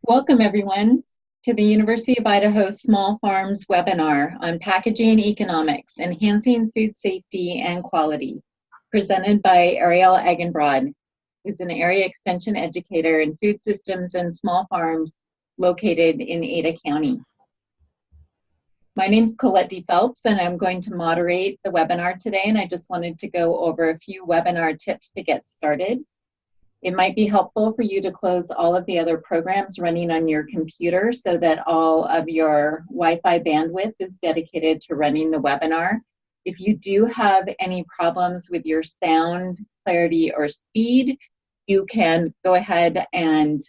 Welcome everyone to the University of Idaho Small Farms webinar on Packaging Economics, Enhancing Food Safety and Quality, presented by Ariel Agenbroad, who's an area extension educator in food systems and small farms located in Ada County. My name's Colette D. Phelps, and I'm going to moderate the webinar today, and I just wanted to go over a few webinar tips to get started. It might be helpful for you to close all of the other programs running on your computer so that all of your Wi-Fi bandwidth is dedicated to running the webinar. If you do have any problems with your sound, clarity, or speed, you can go ahead and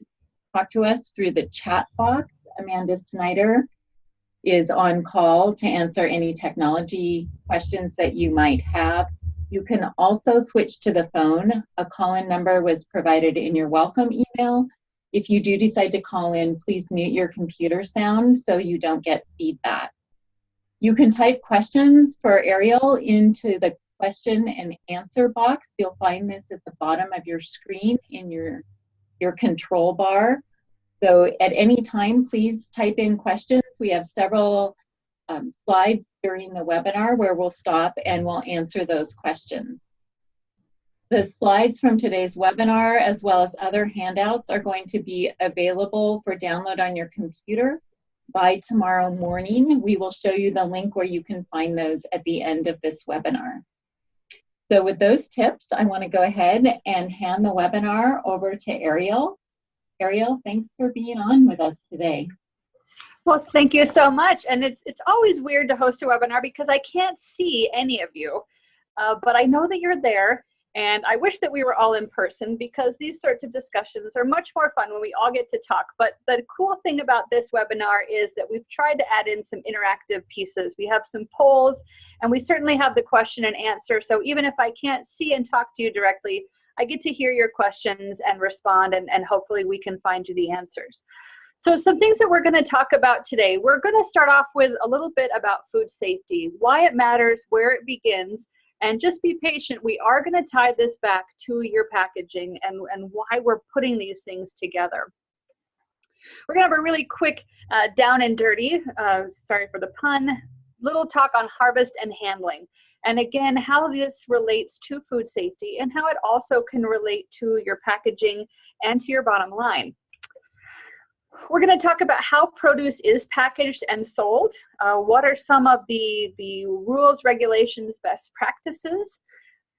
talk to us through the chat box. Amanda Snyder is on call to answer any technology questions that you might have. You can also switch to the phone. A call-in number was provided in your welcome email. If you do decide to call in, please mute your computer sound so you don't get feedback. You can type questions for Ariel into the question and answer box. You'll find this at the bottom of your screen in your control bar. So at any time, please type in questions. We have several slides during the webinar where we'll stop and we'll answer those questions. The slides from today's webinar, as well as other handouts, are going to be available for download on your computer by tomorrow morning. We will show you the link where you can find those at the end of this webinar. So with those tips, I want to go ahead and hand the webinar over to Ariel. Ariel, thanks for being on with us today. Well, thank you so much. And it's always weird to host a webinar because I can't see any of you, but I know that you're there. And I wish that we were all in person because these sorts of discussions are much more fun when we all get to talk. But the cool thing about this webinar is that we've tried to add in some interactive pieces. We have some polls, and we certainly have the question and answer. So even if I can't see and talk to you directly, I get to hear your questions and respond, and hopefully we can find you the answers. So some things that we're going to talk about today. We're going to start off with a little bit about food safety, why it matters, where it begins, and just be patient. We are going to tie this back to your packaging and why we're putting these things together. We're going to have a really quick down and dirty, sorry for the pun, little talk on harvest and handling. And again, how this relates to food safety and how it also can relate to your packaging and to your bottom line. We're going to talk about how produce is packaged and sold. What are some of the rules, regulations, best practices?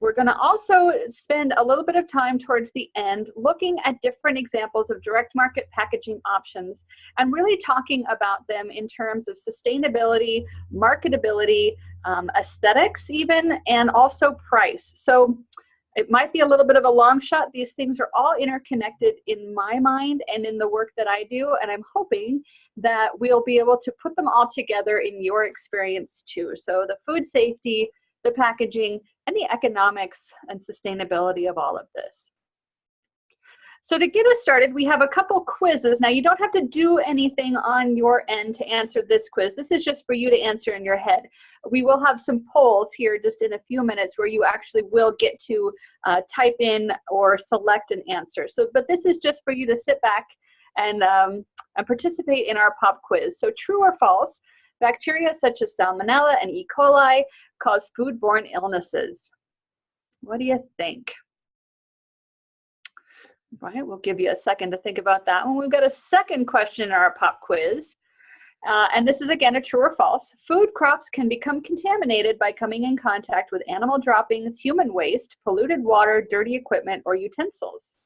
We're going to also spend a little bit of time towards the end looking at different examples of direct market packaging options and really talking about them in terms of sustainability, marketability, aesthetics even, and also price. So it might be a little bit of a long shot. These things are all interconnected in my mind and in the work that I do, and I'm hoping that we'll be able to put them all together in your experience too. So the food safety, the packaging, and the economics and sustainability of all of this. So to get us started, we have a couple quizzes. Now, you don't have to do anything on your end to answer this quiz. This is just for you to answer in your head. We will have some polls here just in a few minutes where you actually will get to type in or select an answer. But this is just for you to sit back and participate in our pop quiz. So true or false, bacteria such as Salmonella and E. coli cause foodborne illnesses. What do you think? Right, we'll give you a second to think about that one. We've got a second question in our pop quiz. And this is again a true or false. Food crops can become contaminated by coming in contact with animal droppings, human waste, polluted water, dirty equipment, or utensils.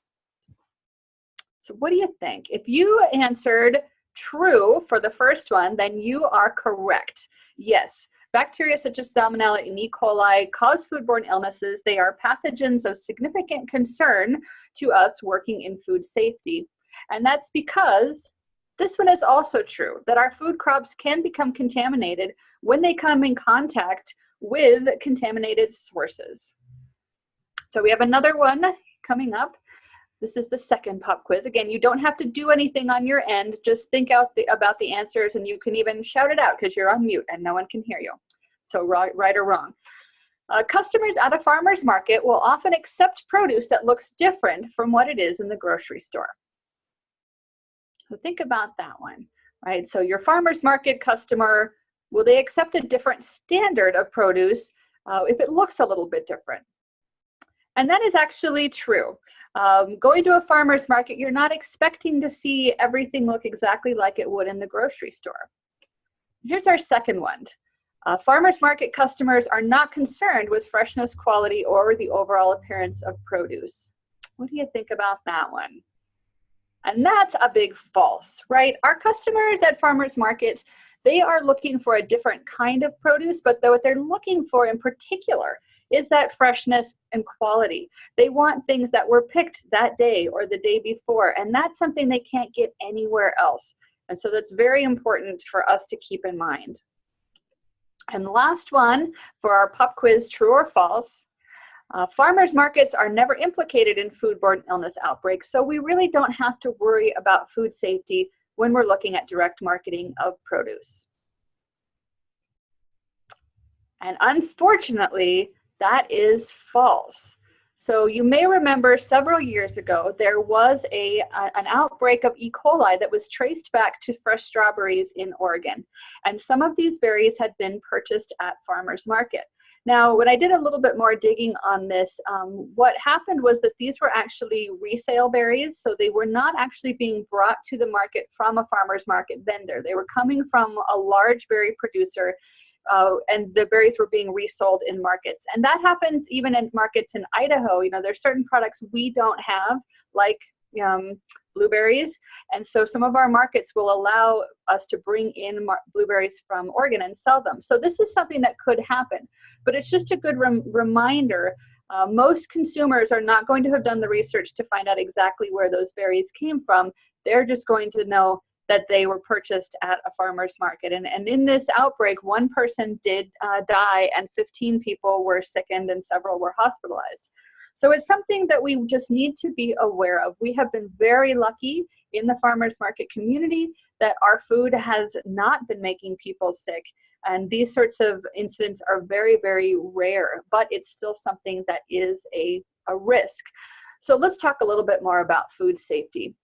So what do you think? If you answered true for the first one, then you are correct. Yes. Bacteria such as Salmonella and E. coli cause foodborne illnesses. They are pathogens of significant concern to us working in food safety. And that's because this one is also true, that our food crops can become contaminated when they come in contact with contaminated sources. So we have another one coming up. This is the second pop quiz. Again, you don't have to do anything on your end. Just think out about the answers, and you can even shout it out because you're on mute and no one can hear you. So right or wrong. Customers at a farmer's market will often accept produce that looks different from what it is in the grocery store. So think about that one, right? So your farmer's market customer, will they accept a different standard of produce if it looks a little bit different? And that is actually true. Going to a farmer's market, you're not expecting to see everything look exactly like it would in the grocery store. Here's our second one. Farmers market customers are not concerned with freshness, quality, or the overall appearance of produce. What do you think about that one? And that's a big false, right? Our customers at farmers markets, they are looking for a different kind of produce, but what they're looking for in particular is that freshness and quality. They want things that were picked that day or the day before, and that's something they can't get anywhere else. And so that's very important for us to keep in mind. And the last one for our pop quiz, true or false. Farmers markets are never implicated in foodborne illness outbreaks, so we really don't have to worry about food safety when we're looking at direct marketing of produce. And unfortunately, that is false. So you may remember several years ago, there was an outbreak of E. coli that was traced back to fresh strawberries in Oregon. And some of these berries had been purchased at farmers market. Now, when I did a little bit more digging on this, what happened was that these were actually resale berries. So they were not actually being brought to the market from a farmer's market vendor. They were coming from a large berry producer, and the berries were being resold in markets. And that happens even in markets in Idaho. You know, there's certain products we don't have, like blueberries. And so some of our markets will allow us to bring in blueberries from Oregon and sell them. So this is something that could happen, but it's just a good reminder. Most consumers are not going to have done the research to find out exactly where those berries came from. They're just going to know that they were purchased at a farmer's market. And in this outbreak, one person did die and 15 people were sickened and several were hospitalized. So it's something that we just need to be aware of. We have been very lucky in the farmers market community that our food has not been making people sick. And these sorts of incidents are very, very rare, but it's still something that is a risk. So let's talk a little bit more about food safety.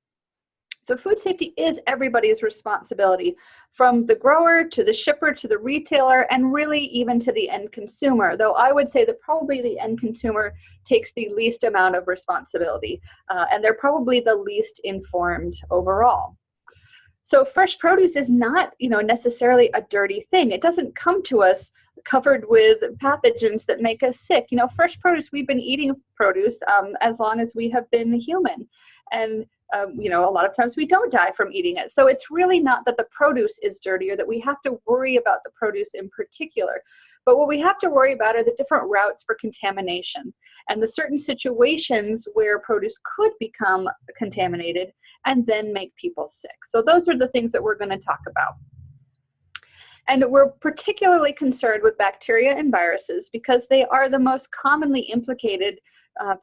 So food safety is everybody's responsibility, from the grower to the shipper to the retailer, and really even to the end consumer, though I would say that probably the end consumer takes the least amount of responsibility, and they're probably the least informed overall. So fresh produce is not, necessarily a dirty thing. It doesn't come to us covered with pathogens that make us sick. Fresh produce, we've been eating produce as long as we have been human. And a lot of times we don't die from eating it. So it's really not that the produce is dirty or that we have to worry about the produce in particular. But what we have to worry about are the different routes for contamination and the certain situations where produce could become contaminated and then make people sick. So those are the things that we're going to talk about. And we're particularly concerned with bacteria and viruses because they are the most commonly implicated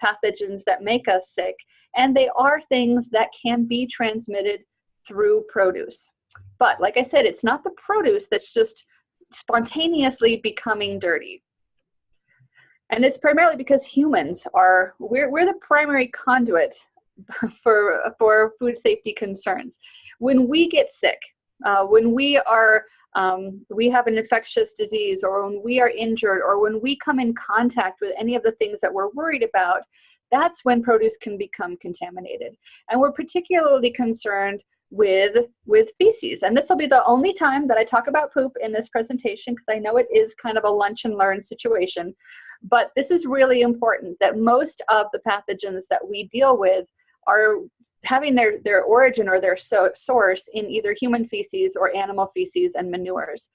pathogens that make us sick, and they are things that can be transmitted through produce. But like I said, it's not the produce that's just spontaneously becoming dirty. And it's primarily because humans we're the primary conduit for food safety concerns. When we get sick, when we have an infectious disease, or when we are injured, or when we come in contact with any of the things that we're worried about, that's when produce can become contaminated. And we're particularly concerned with feces. And this will be the only time that I talk about poop in this presentation, because I know it is kind of a lunch and learn situation. But this is really important, that most of the pathogens that we deal with are having their origin or their source in either human feces or animal feces and manures.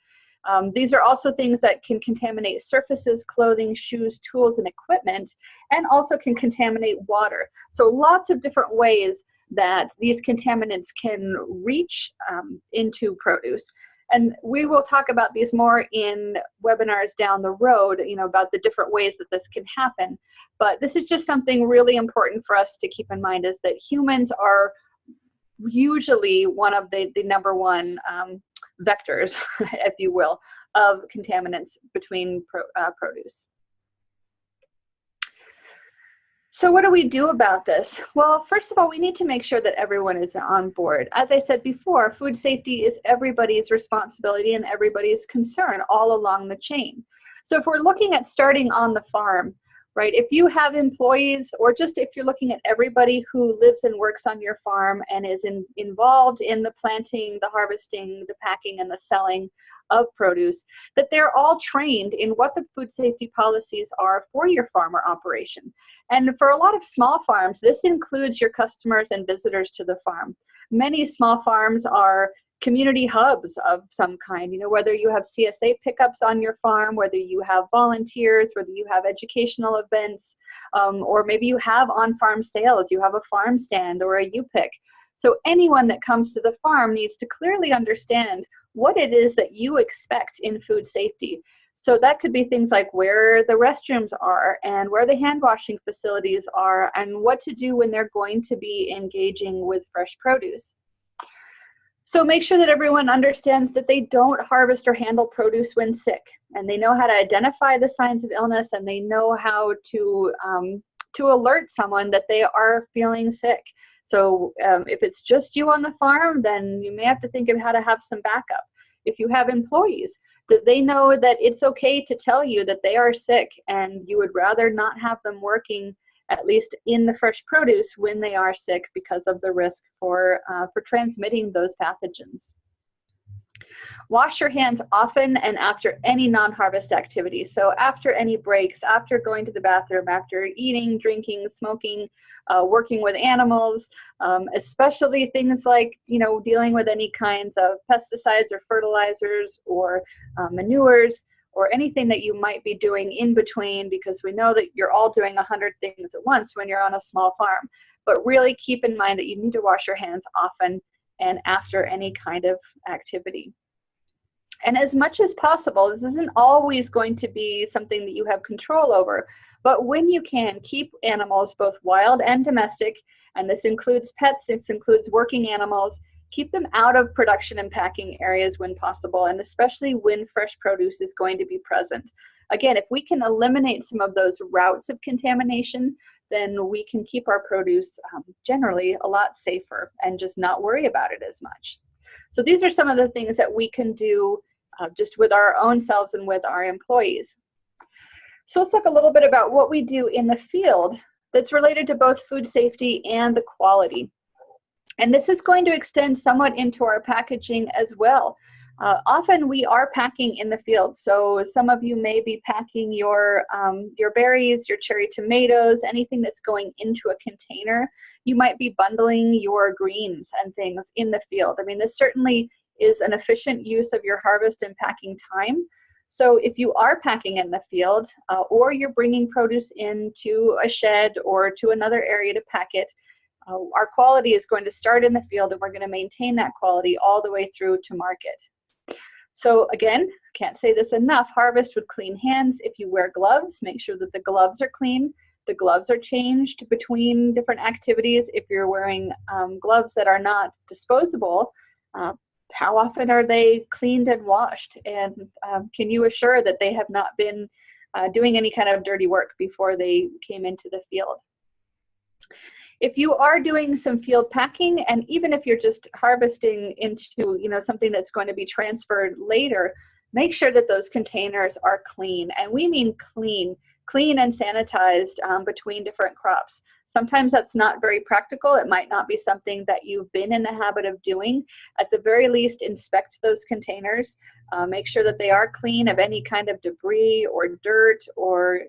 These are also things that can contaminate surfaces, clothing, shoes, tools, and equipment, and also can contaminate water. So lots of different ways that these contaminants can reach into produce. And we will talk about these more in webinars down the road, about the different ways that this can happen. But this is just something really important for us to keep in mind, is that humans are usually one of the number one vectors, if you will, of contaminants between produce. So what do we do about this? Well, first of all, we need to make sure that everyone is on board. As I said before, food safety is everybody's responsibility and everybody's concern all along the chain. So if we're looking at starting on the farm, right, if you have employees, or just if you're looking at everybody who lives and works on your farm and is involved in the planting, the harvesting, the packing, and the selling of produce, that they're all trained in what the food safety policies are for your farm or operation. And for a lot of small farms, this includes your customers and visitors to the farm. Many small farms are community hubs of some kind, whether you have CSA pickups on your farm, whether you have volunteers, whether you have educational events, or maybe you have on-farm sales, you have a farm stand or a U-Pick. So anyone that comes to the farm needs to clearly understand what it is that you expect in food safety. So that could be things like where the restrooms are and where the hand washing facilities are and what to do when they're going to be engaging with fresh produce. So make sure that everyone understands that they don't harvest or handle produce when sick, and they know how to identify the signs of illness, and they know how to alert someone that they are feeling sick. So if it's just you on the farm, then you may have to think of how to have some backup. If you have employees, that they know that it's okay to tell you that they are sick and you would rather not have them working, at least in the fresh produce, when they are sick because of the risk for transmitting those pathogens. Wash your hands often and after any non-harvest activity. So after any breaks, after going to the bathroom, after eating, drinking, smoking, working with animals, especially things like, dealing with any kinds of pesticides or fertilizers or manures, or anything that you might be doing in between, because we know that you're all doing 100 things at once when you're on a small farm. But really keep in mind that you need to wash your hands often and after any kind of activity. And as much as possible, this isn't always going to be something that you have control over, but when you can, keep animals, both wild and domestic, and this includes pets, this includes working animals, keep them out of production and packing areas when possible, and especially when fresh produce is going to be present. Again, if we can eliminate some of those routes of contamination, then we can keep our produce generally a lot safer and just not worry about it as much. So these are some of the things that we can do just with our own selves and with our employees. So let's talk a little bit about what we do in the field that's related to both food safety and the quality. And this is going to extend somewhat into our packaging as well. Often we are packing in the field. So some of you may be packing your berries, your cherry tomatoes, anything that's going into a container. You might be bundling your greens and things in the field. I mean, this certainly is an efficient use of your harvest and packing time. So if you are packing in the field, or you're bringing produce into a shed or to another area to pack it, our quality is going to start in the field, and we're going to maintain that quality all the way through to market. So again, can't say this enough, harvest with clean hands. If you wear gloves, make sure that the gloves are clean. The gloves are changed between different activities. If you're wearing gloves that are not disposable, how often are they cleaned and washed? And can you assure that they have not been doing any kind of dirty work before they came into the field? If you are doing some field packing, and even if you're just harvesting into something that's going to be transferred later, make sure that those containers are clean. And we mean clean and sanitized between different crops. Sometimes that's not very practical. It might not be something that you've been in the habit of doing. At the very least, inspect those containers. Make sure that they are clean of any kind of debris or dirt or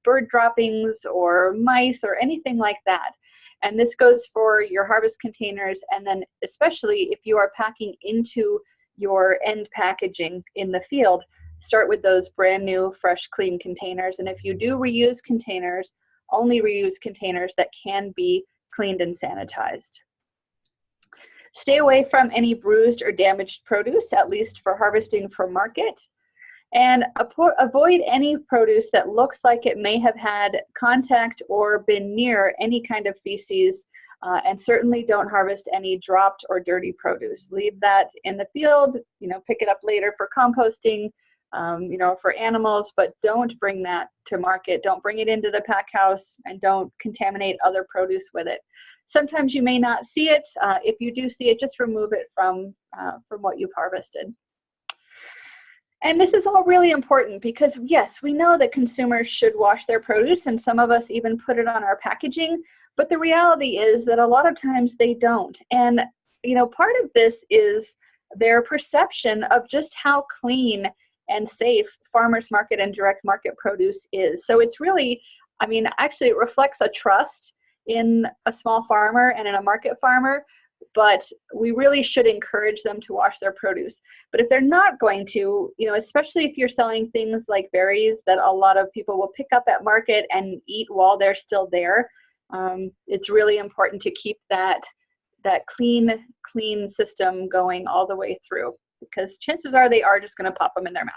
bird droppings or mice or anything like that. And this goes for your harvest containers, and then especially if you are packing into your end packaging in the field, start with those brand new, fresh, clean containers. And if you do reuse containers, only reuse containers that can be cleaned and sanitized. Stay away from any bruised or damaged produce, at least for harvesting for market. And avoid any produce that looks like it may have had contact or been near any kind of feces, and certainly don't harvest any dropped or dirty produce. Leave that in the field, pick it up later for composting, for animals, but don't bring that to market. Don't bring it into the pack house, and don't contaminate other produce with it. Sometimes you may not see it. If you do see it, just remove it from what you've harvested. And this is all really important because, yes, we know that consumers should wash their produce, and some of us even put it on our packaging, but the reality is that a lot of times they don't. And, part of this is their perception of just how clean and safe farmers market and direct market produce is. So it's really, actually it reflects a trust in a small farmer and in a market farmer, but we really should encourage them to wash their produce. But if they're not going to, especially if you're selling things like berries that a lot of people will pick up at market and eat while they're still there, it's really important to keep that clean system going all the way through, because chances are they are just going to pop them in their mouth.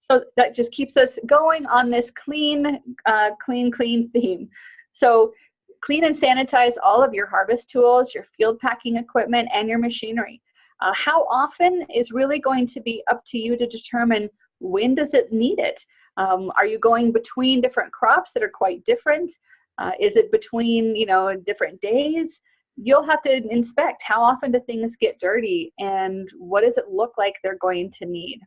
So that just keeps us going on this clean theme. So clean and sanitize all of your harvest tools, your field packing equipment, and your machinery. How often is really going to be up to you to determine when does it need it. Are you going between different crops that are quite different? Is it between, different days? You'll have to inspect how often do things get dirty and what does it look like they're going to need.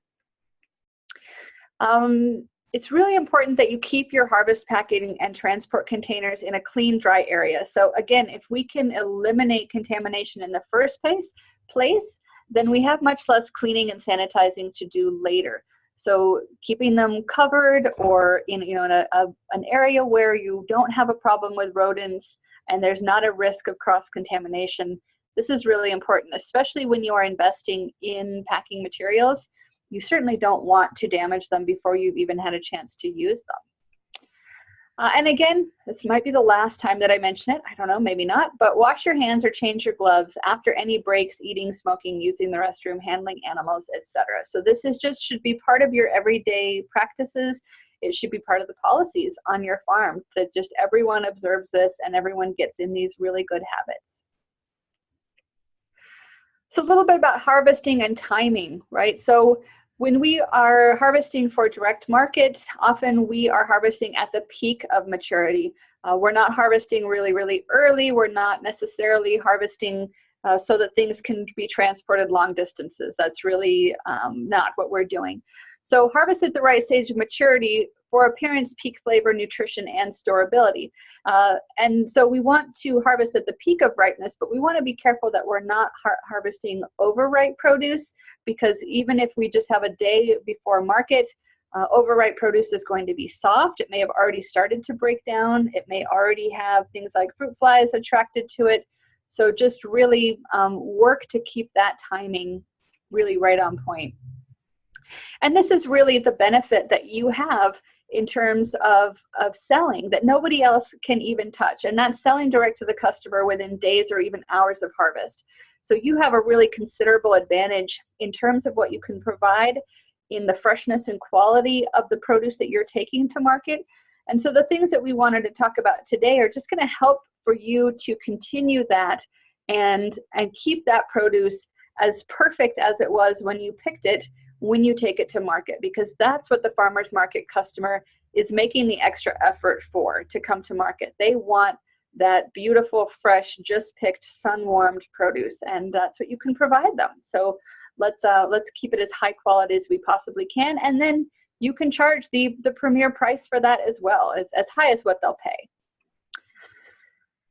It's really important that you keep your harvest packing and transport containers in a clean, dry area. So again, if we can eliminate contamination in the first place, then we have much less cleaning and sanitizing to do later. So keeping them covered or in an area where you don't have a problem with rodents and there's not a risk of cross-contamination, this is really important, especially when you are investing in packing materials. You certainly don't want to damage them before you've even had a chance to use them. And again, this might be the last time that I mention it. I don't know, maybe not, but wash your hands or change your gloves after any breaks, eating, smoking, using the restroom, handling animals, etc. So this should be part of your everyday practices. It should be part of the policies on your farm, that just everyone observes this and everyone gets in these really good habits. So a little bit about harvesting and timing, right? So when we are harvesting for direct market, often we are harvesting at the peak of maturity. We're not harvesting really, really early. We're not necessarily harvesting so that things can be transported long distances. That's really not what we're doing. So harvest at the right stage of maturity for appearance, peak flavor, nutrition, and storability. And so we want to harvest at the peak of ripeness, but we want to be careful that we're not harvesting overripe produce, because even if we just have a day before market, overripe produce is going to be soft. It may have already started to break down. It may already have things like fruit flies attracted to it. So just really work to keep that timing really right on point. And this is really the benefit that you have in terms of selling that nobody else can even touch, and that's selling direct to the customer within days or even hours of harvest. So you have a really considerable advantage in terms of what you can provide in the freshness and quality of the produce that you're taking to market. And so the things that we wanted to talk about today are just going to help for you to continue that and keep that produce as perfect as it was when you picked it, when you take it to market, because that's what the farmer's market customer is making the extra effort for to come to market. They want that beautiful, fresh, just picked, sun-warmed produce, and that's what you can provide them. So let's keep it as high quality as we possibly can, and then you can charge the premier price for that as well, as high as what they'll pay.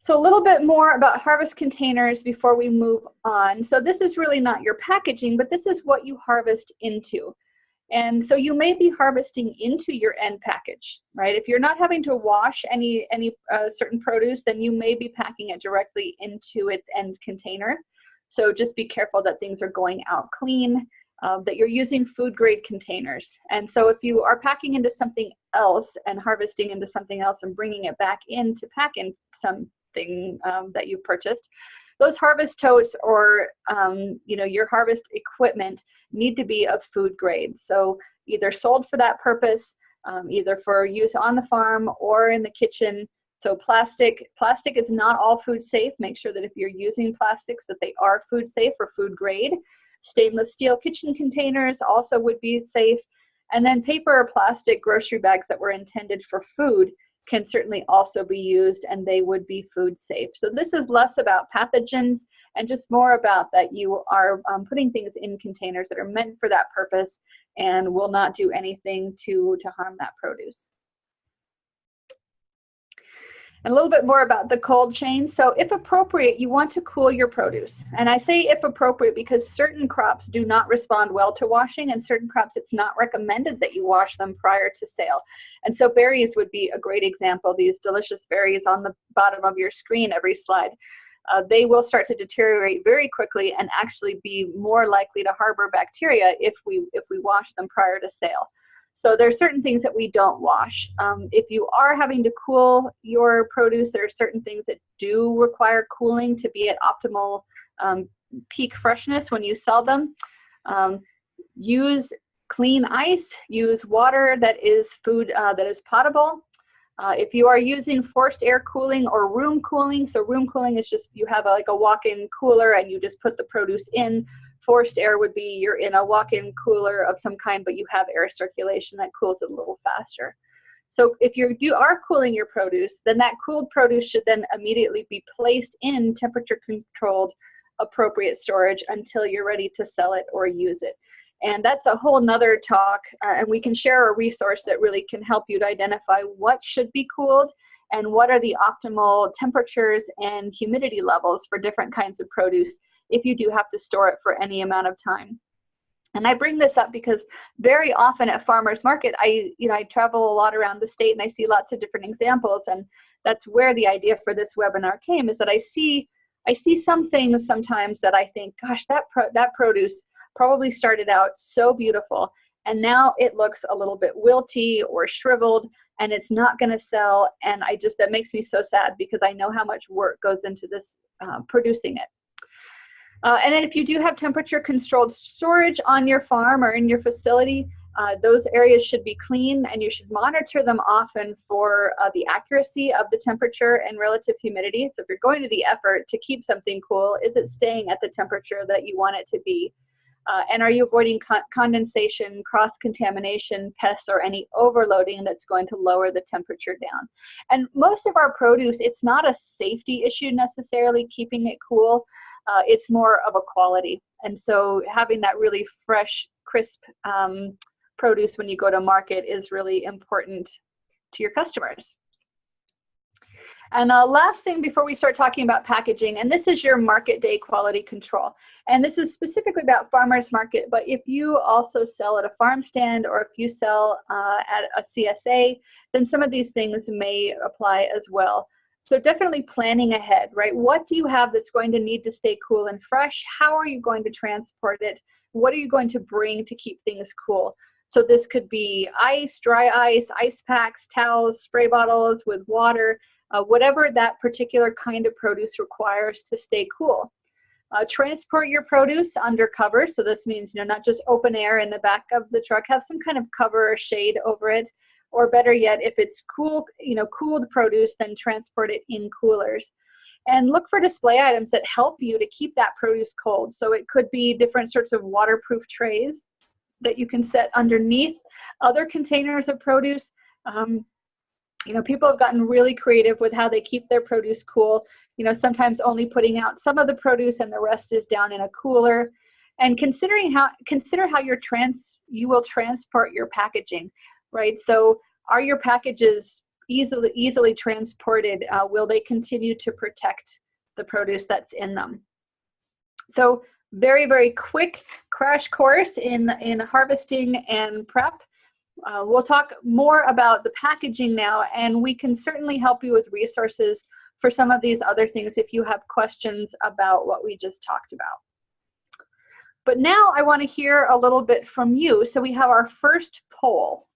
So a little bit more about harvest containers before we move on. So this is really not your packaging, but this is what you harvest into. And so you may be harvesting into your end package, right? If you're not having to wash any certain produce, then you may be packing it directly into its end container. So just be careful that things are going out clean, that you're using food grade containers. And so if you are packing into something else and harvesting into something else and bringing it back in to pack in something that you've purchased, those harvest totes or your harvest equipment need to be of food grade. So either sold for that purpose, either for use on the farm or in the kitchen, So plastic is not all food safe. Make sure that if you're using plastics that they are food safe or food grade. Stainless steel kitchen containers also would be safe. And then paper or plastic grocery bags that were intended for food can certainly also be used, and they would be food safe. So this is less about pathogens and just more about that you are putting things in containers that are meant for that purpose and will not do anything to harm that produce. And a little bit more about the cold chain. So if appropriate, you want to cool your produce. And I say if appropriate because certain crops do not respond well to washing, and certain crops it's not recommended that you wash them prior to sale. And so berries would be a great example. These delicious berries on the bottom of your screen every slide. They will start to deteriorate very quickly and actually be more likely to harbor bacteria if we wash them prior to sale. So there are certain things that we don't wash. If you are having to cool your produce, there are certain things that do require cooling to be at optimal peak freshness when you sell them. Use clean ice, use water that is food that is potable. If you are using forced air cooling or room cooling, so room cooling is just you have like a walk-in cooler and you just put the produce in. Forced air would be you're in a walk-in cooler of some kind, but you have air circulation that cools it a little faster. So if you are cooling your produce, then that cooled produce should then immediately be placed in temperature-controlled appropriate storage until you're ready to sell it or use it. And that's a whole nother talk, and we can share a resource that really can help you to identify what should be cooled and what are the optimal temperatures and humidity levels for different kinds of produce if you do have to store it for any amount of time. And I bring this up because very often at farmers market, I travel a lot around the state and I see lots of different examples, and that's where the idea for this webinar came, is that I see some things sometimes that I think, gosh, that produce probably started out so beautiful and now it looks a little bit wilty or shriveled and it's not going to sell, and that makes me so sad because I know how much work goes into this producing it. And then if you do have temperature controlled storage on your farm or in your facility, those areas should be clean, and you should monitor them often for the accuracy of the temperature and relative humidity. So if you're going to the effort to keep something cool, is it staying at the temperature that you want it to be? And are you avoiding condensation, cross-contamination, pests, or any overloading that's going to lower the temperature down? And most of our produce, it's not a safety issue necessarily, keeping it cool. It's more of a quality. And so having that really fresh, crisp produce when you go to market is really important to your customers. And last thing before we start talking about packaging, and this is your market day quality control. And this is specifically about farmers market, but if you also sell at a farm stand or if you sell at a CSA, then some of these things may apply as well. So definitely planning ahead, right? What do you have that's going to need to stay cool and fresh? How are you going to transport it? What are you going to bring to keep things cool? So this could be ice, dry ice packs, towels, spray bottles with water, whatever that particular kind of produce requires to stay cool. Transport your produce under cover. So this means, not just open air in the back of the truck, have some kind of cover or shade over it. Or better yet, if it's cooled produce, then transport it in coolers. And look for display items that help you to keep that produce cold. So it could be different sorts of waterproof trays that you can set underneath other containers of produce. People have gotten really creative with how they keep their produce cool. Sometimes only putting out some of the produce and the rest is down in a cooler. And consider how you will transport your packaging, right? So are your packages easily transported? Will they continue to protect the produce that's in them? So very, very quick crash course in harvesting and prep. We'll talk more about the packaging now, and we can certainly help you with resources for some of these other things if you have questions about what we just talked about. But now I want to hear a little bit from you. So we have our first poll.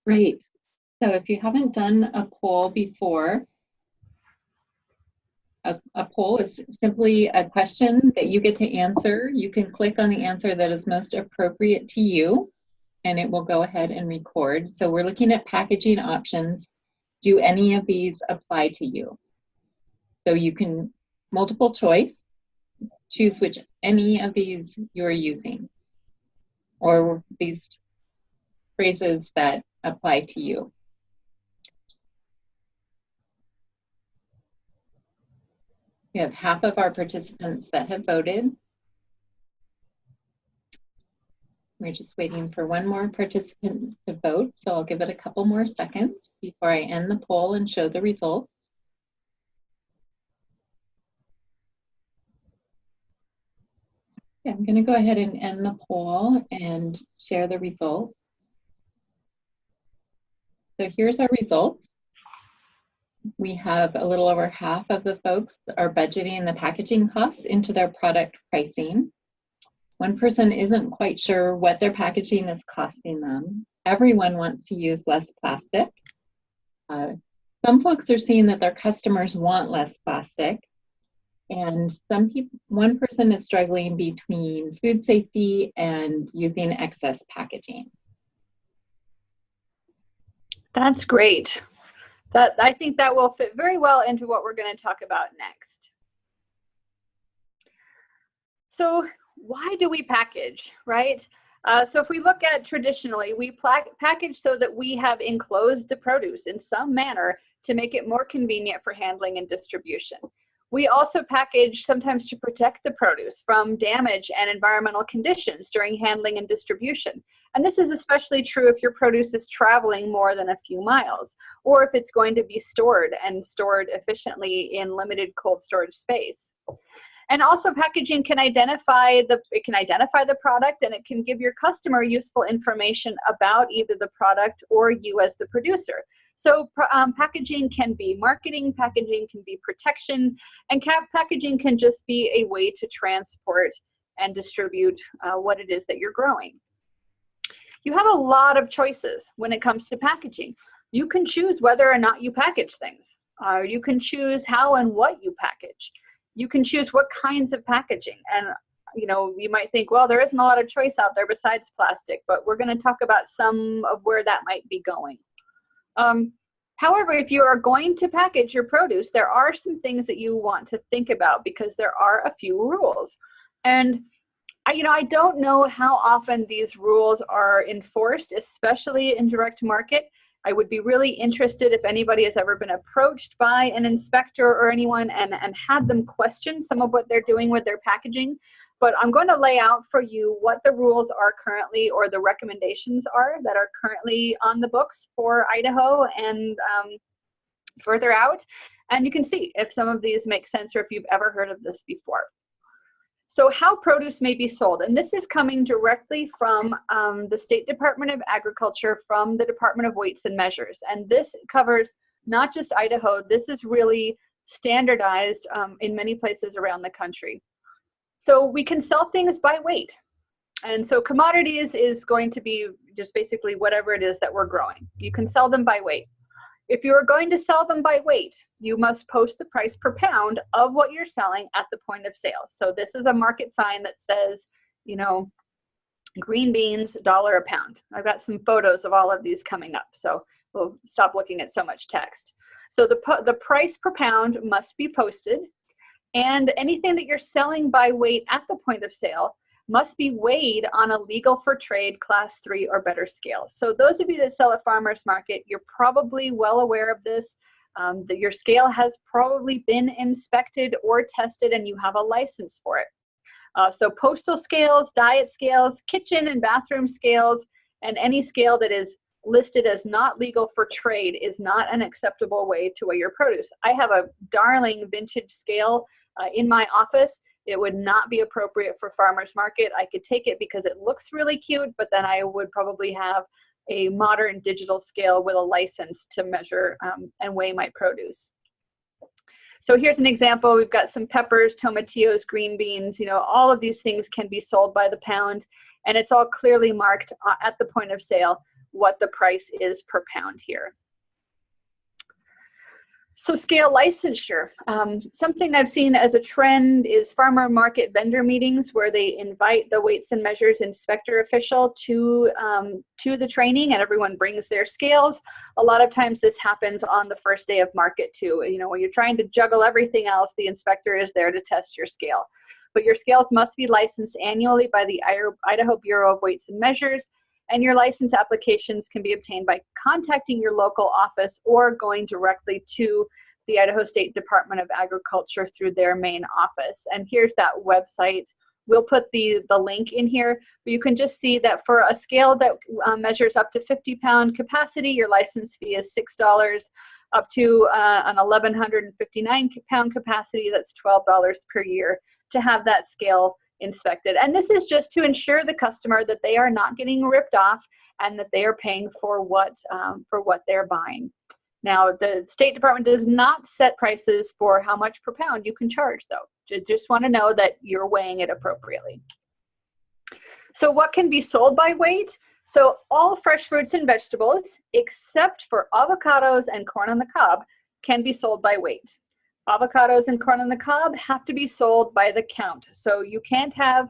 Great. So if you haven't done a poll before, a poll is simply a question that you get to answer. You can click on the answer that is most appropriate to you, and it will go ahead and record. So we're looking at packaging options. Do any of these apply to you? So you can, multiple choice, choose which any of these you're using, or these phrases that apply to you. We have half of our participants that have voted. We're just waiting for one more participant to vote, so I'll give it a couple more seconds before I end the poll and show the results. Okay, I'm going to go ahead and end the poll and share the results. So here's our results. We have a little over half of the folks that are budgeting the packaging costs into their product pricing. One person isn't quite sure what their packaging is costing them. Everyone wants to use less plastic. Some folks are seeing that their customers want less plastic. And one person is struggling between food safety and using excess packaging. That's great. I think that will fit very well into what we're going to talk about next. So why do we package, right? So if we look at traditionally, we package so that we have enclosed the produce in some manner to make it more convenient for handling and distribution. We also package sometimes to protect the produce from damage and environmental conditions during handling and distribution. And this is especially true if your produce is traveling more than a few miles, or if it's going to be stored efficiently in limited cold storage space. And also packaging can identify the product, and it can give your customer useful information about either the product or you as the producer. So packaging can be marketing, packaging can be protection, and packaging can just be a way to transport and distribute what it is that you're growing. You have a lot of choices when it comes to packaging. You can choose whether or not you package things. You can choose how and what you package. You can choose what kinds of packaging. And you might think, well, there isn't a lot of choice out there besides plastic, but we're going to talk about some of where that might be going. However, if you are going to package your produce, there are some things that you want to think about because there are a few rules. And I don't know how often these rules are enforced, especially in direct market. I would be really interested if anybody has ever been approached by an inspector or anyone and had them question some of what they're doing with their packaging. But I'm going to lay out for you what the rules are currently, or the recommendations are that are currently on the books for Idaho and further out. And you can see if some of these make sense or if you've ever heard of this before. So how produce may be sold, and this is coming directly from the State Department of Agriculture, from the Department of Weights and Measures. And this covers not just Idaho, this is really standardized in many places around the country. So we can sell things by weight. And so commodities is going to be just basically whatever it is that we're growing. You can sell them by weight. If you are going to sell them by weight, you must post the price per pound of what you're selling at the point of sale. So this is a market sign that says, green beans, $1 a pound. I've got some photos of all of these coming up, so we'll stop looking at so much text. So the price per pound must be posted, and anything that you're selling by weight at the point of sale must be weighed on a legal for trade class 3 or better scale. So those of you that sell at farmers market, you're probably well aware of this, that your scale has probably been inspected or tested and you have a license for it. So postal scales, diet scales, kitchen and bathroom scales, and any scale that is listed as not legal for trade is not an acceptable way to weigh your produce. I have a darling vintage scale in my office. It would not be appropriate for farmers market. I could take it because it looks really cute, but then I would probably have a modern digital scale with a license to measure and weigh my produce. So here's an example. We've got some peppers, tomatillos, green beans. All of these things can be sold by the pound, and it's all clearly marked at the point of sale what the price is per pound here. So scale licensure. Something I've seen as a trend is farmer market vendor meetings where they invite the weights and measures inspector official to the training, and everyone brings their scales. A lot of times this happens on the first day of market too. You know, when you're trying to juggle everything else, the inspector is there to test your scale. But your scales must be licensed annually by the Idaho Bureau of Weights and Measures, and your license applications can be obtained by contacting your local office or going directly to the Idaho State Department of Agriculture through their main office. And here's that website. We'll put the link in here, but you can just see that for a scale that measures up to 50-pound capacity, your license fee is $6. Up to an 1,159-pound capacity, that's $12 per year to have that scale inspected. And this is just to ensure the customer that they are not getting ripped off and that they are paying for what they're buying. Now, the State Department does not set prices for how much per pound you can charge, though. Just want to know that you're weighing it appropriately. So what can be sold by weight? So all fresh fruits and vegetables, except for avocados and corn on the cob, can be sold by weight. Avocados and corn on the cob have to be sold by the count. So you can't have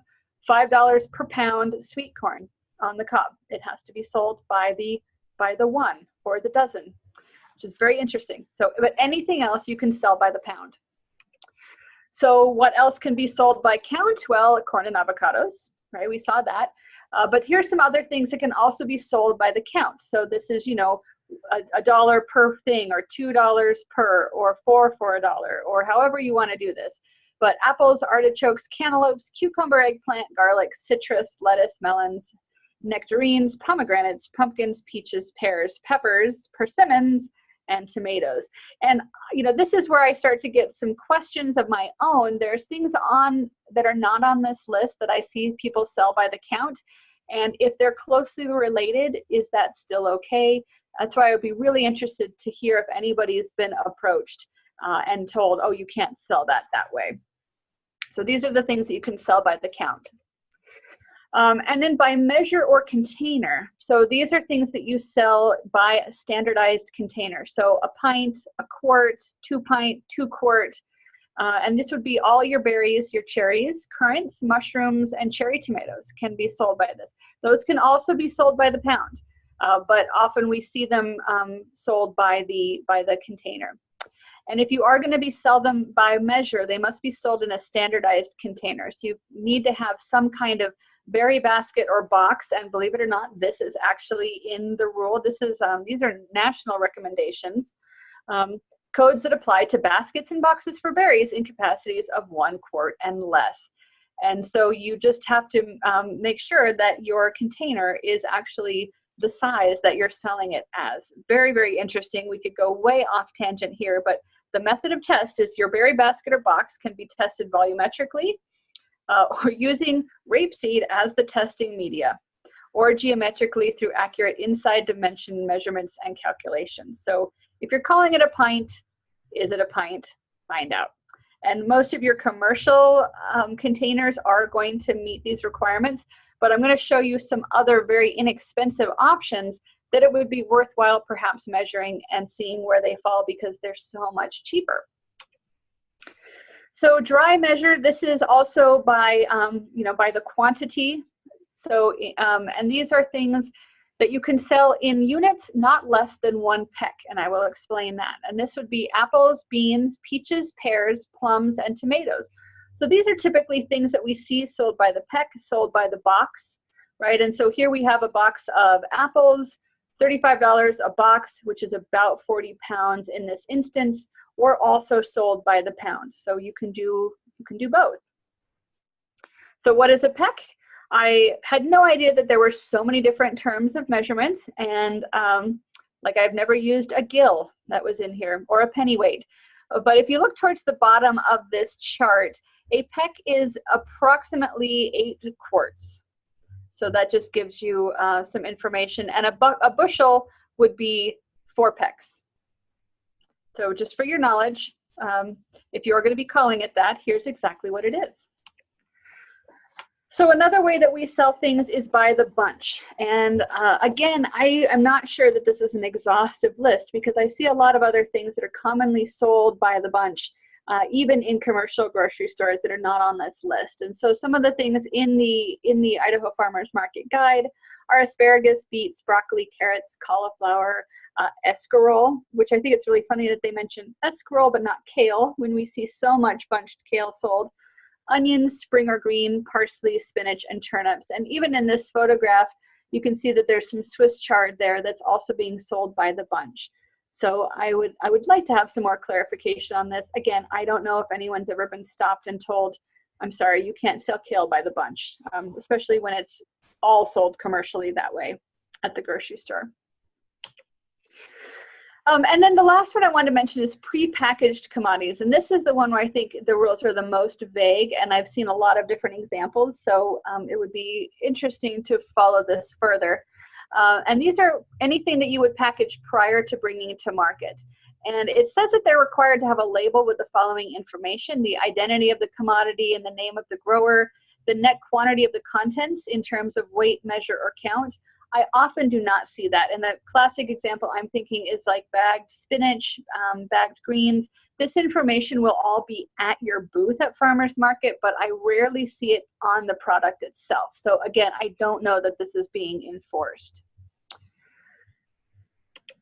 $5 per pound sweet corn on the cob. It has to be sold by the one or the dozen, which is very interesting. So, but anything else you can sell by the pound. So what else can be sold by count? Well, corn and avocados, right? We saw that. But here's some other things that can also be sold by the count. So this is, you know, $1 per thing, or $2 per, or $4 for $1, or however you want to do this. But apples, artichokes, cantaloupes, cucumber, eggplant, garlic, citrus, lettuce, melons, nectarines, pomegranates, pumpkins, peaches, pears, peppers, persimmons, and tomatoes. And you know, this is where I start to get some questions of my own. There's things on that are not on this list that I see people sell by the count, and if they're closely related, is that still okay? That's why I would be really interested to hear if anybody's been approached and told, oh, you can't sell that way. So these are the things that you can sell by the count. And then by measure or container. So these are things that you sell by a standardized container. So a pint, a quart, 2 pint, 2 quart. And this would be all your berries, your cherries, currants, mushrooms, and cherry tomatoes can be sold by this. Those can also be sold by the pound, but often we see them sold by the container. And if you are going to be sell them by measure, they must be sold in a standardized container. So you need to have some kind of berry basket or box, and believe it or not, this is actually in the rule. This is these are national recommendations. Codes that apply to baskets and boxes for berries in capacities of 1 quart and less. And so you just have to make sure that your container is actually the size that you're selling it as. Very, very interesting. We could go way off tangent here, but the method of test is your berry basket or box can be tested volumetrically or using rapeseed as the testing media, or geometrically through accurate inside dimension measurements and calculations. So if you're calling it a pint, is it a pint? Find out. And most of your commercial containers are going to meet these requirements, but I'm going to show you some other very inexpensive options that it would be worthwhile perhaps measuring and seeing where they fall because they're so much cheaper. So dry measure, this is also by, by the quantity. So, and these are things that you can sell in units, not less than 1 peck, and I will explain that. And this would be apples, beans, peaches, pears, plums, and tomatoes. So these are typically things that we see sold by the peck, sold by the box, right? And so here we have a box of apples, $35 a box, which is about 40 pounds in this instance, or also sold by the pound. So you can do both. So what is a peck? I had no idea that there were so many different terms of measurements, and like I've never used a gill that was in here, or a pennyweight. But if you look towards the bottom of this chart, a peck is approximately 8 quarts. So that just gives you some information. And a bushel would be 4 pecks. So just for your knowledge, if you're going to be calling it that, here's exactly what it is. So another way that we sell things is by the bunch. And again, I am not sure that this is an exhaustive list because I see a lot of other things that are commonly sold by the bunch, even in commercial grocery stores that are not on this list. And so some of the things in the Idaho Farmers Market Guide are asparagus, beets, broccoli, carrots, cauliflower, escarole, which I think it's really funny that they mention escarole but not kale when we see so much bunched kale sold. Onions, spring or green, parsley, spinach, and turnips. And even in this photograph, you can see that there's some Swiss chard there that's also being sold by the bunch. So I would like to have some more clarification on this. Again, I don't know if anyone's ever been stopped and told, I'm sorry, you can't sell kale by the bunch, especially when it's all sold commercially that way at the grocery store. And then the last one I wanted to mention is prepackaged commodities. And this is the one where I think the rules are the most vague, and I've seen a lot of different examples. So it would be interesting to follow this further. And these are anything that you would package prior to bringing it to market. And it says that they're required to have a label with the following information: the identity of the commodity and the name of the grower, the net quantity of the contents in terms of weight, measure, or count. I often do not see that. And the classic example I'm thinking is like bagged spinach, bagged greens. This information will all be at your booth at Farmers Market, but I rarely see it on the product itself. So again, I don't know that this is being enforced.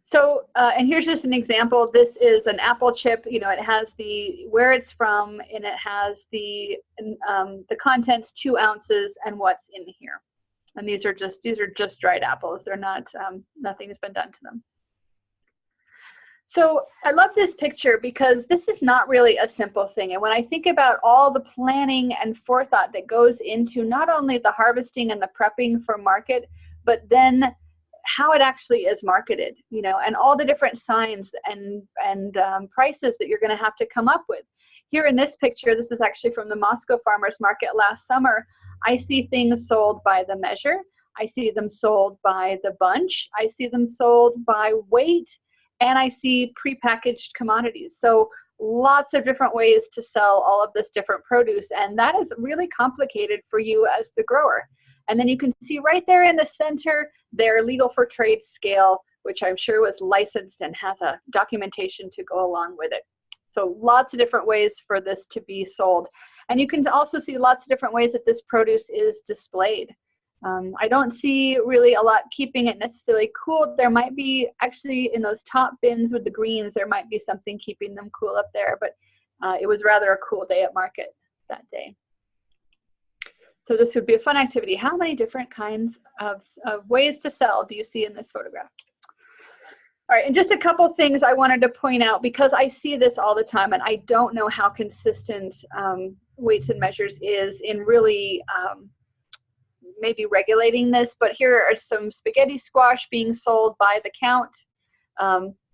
So, and here's just an example. This is an apple chip. You know, it has the where it's from, and it has the contents, 2 ounces, and what's in here. And these are just dried apples. They're not, nothing has been done to them. So I love this picture because this is not really a simple thing. And when I think about all the planning and forethought that goes into not only the harvesting and the prepping for market, but then how it actually is marketed, you know, and all the different signs and prices that you're going to have to come up with. Here in this picture, this is actually from the Moscow Farmers Market last summer. I see things sold by the measure. I see them sold by the bunch. I see them sold by weight, and I see prepackaged commodities. So lots of different ways to sell all of this different produce, and that is really complicated for you as the grower. And then you can see right there in the center, their legal for trade scale, which I'm sure was licensed and has a documentation to go along with it. So lots of different ways for this to be sold. And you can also see lots of different ways that this produce is displayed. I don't see really a lot keeping it necessarily cool. There might be actually in those top bins with the greens, there might be something keeping them cool up there, but it was rather a cool day at market that day. So this would be a fun activity. How many different kinds of ways to sell do you see in this photograph? All right, and just a couple things I wanted to point out because I see this all the time and I don't know how consistent weights and measures is in really maybe regulating this, but here are some spaghetti squash being sold by the count,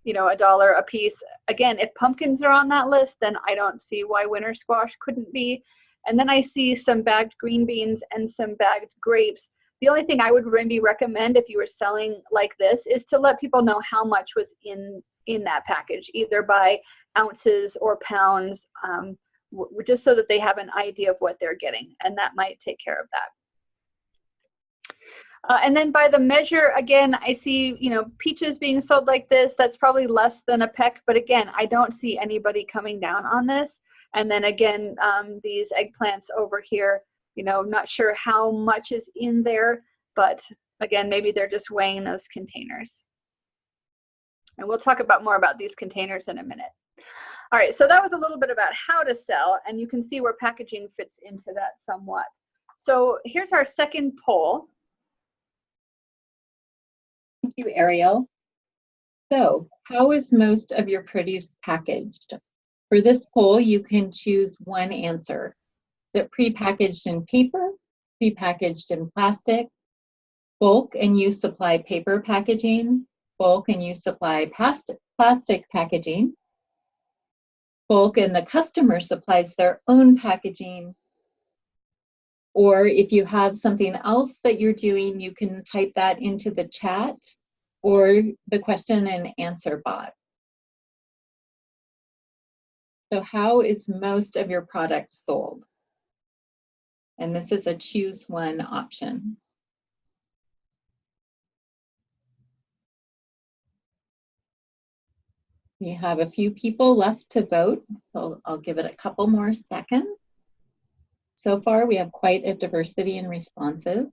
you know, $1 a piece. Again, if pumpkins are on that list, then I don't see why winter squash couldn't be. And then I see some bagged green beans and some bagged grapes. The only thing I would maybe recommend if you were selling like this is to let people know how much was in that package, either by ounces or pounds, just so that they have an idea of what they're getting, and that might take care of that. And then by the measure, again, I see, you know, peaches being sold like this. That's probably less than a peck, but again, I don't see anybody coming down on this. And then again, these eggplants over here, you know, not sure how much is in there, but again, maybe they're just weighing those containers. And we'll talk about more about these containers in a minute. All right, so that was a little bit about how to sell, and you can see where packaging fits into that somewhat. So here's our second poll. Thank you, Ariel. So, how is most of your produce packaged? For this poll, you can choose one answer. Is it prepackaged in paper, prepackaged in plastic, bulk and you supply paper packaging, bulk and you supply plastic packaging, bulk and the customer supplies their own packaging, or if you have something else that you're doing, you can type that into the chat or the question and answer bot. So how is most of your product sold? And this is a choose one option. You have a few people left to vote, so I'll give it a couple more seconds. So far, we have quite a diversity in responses.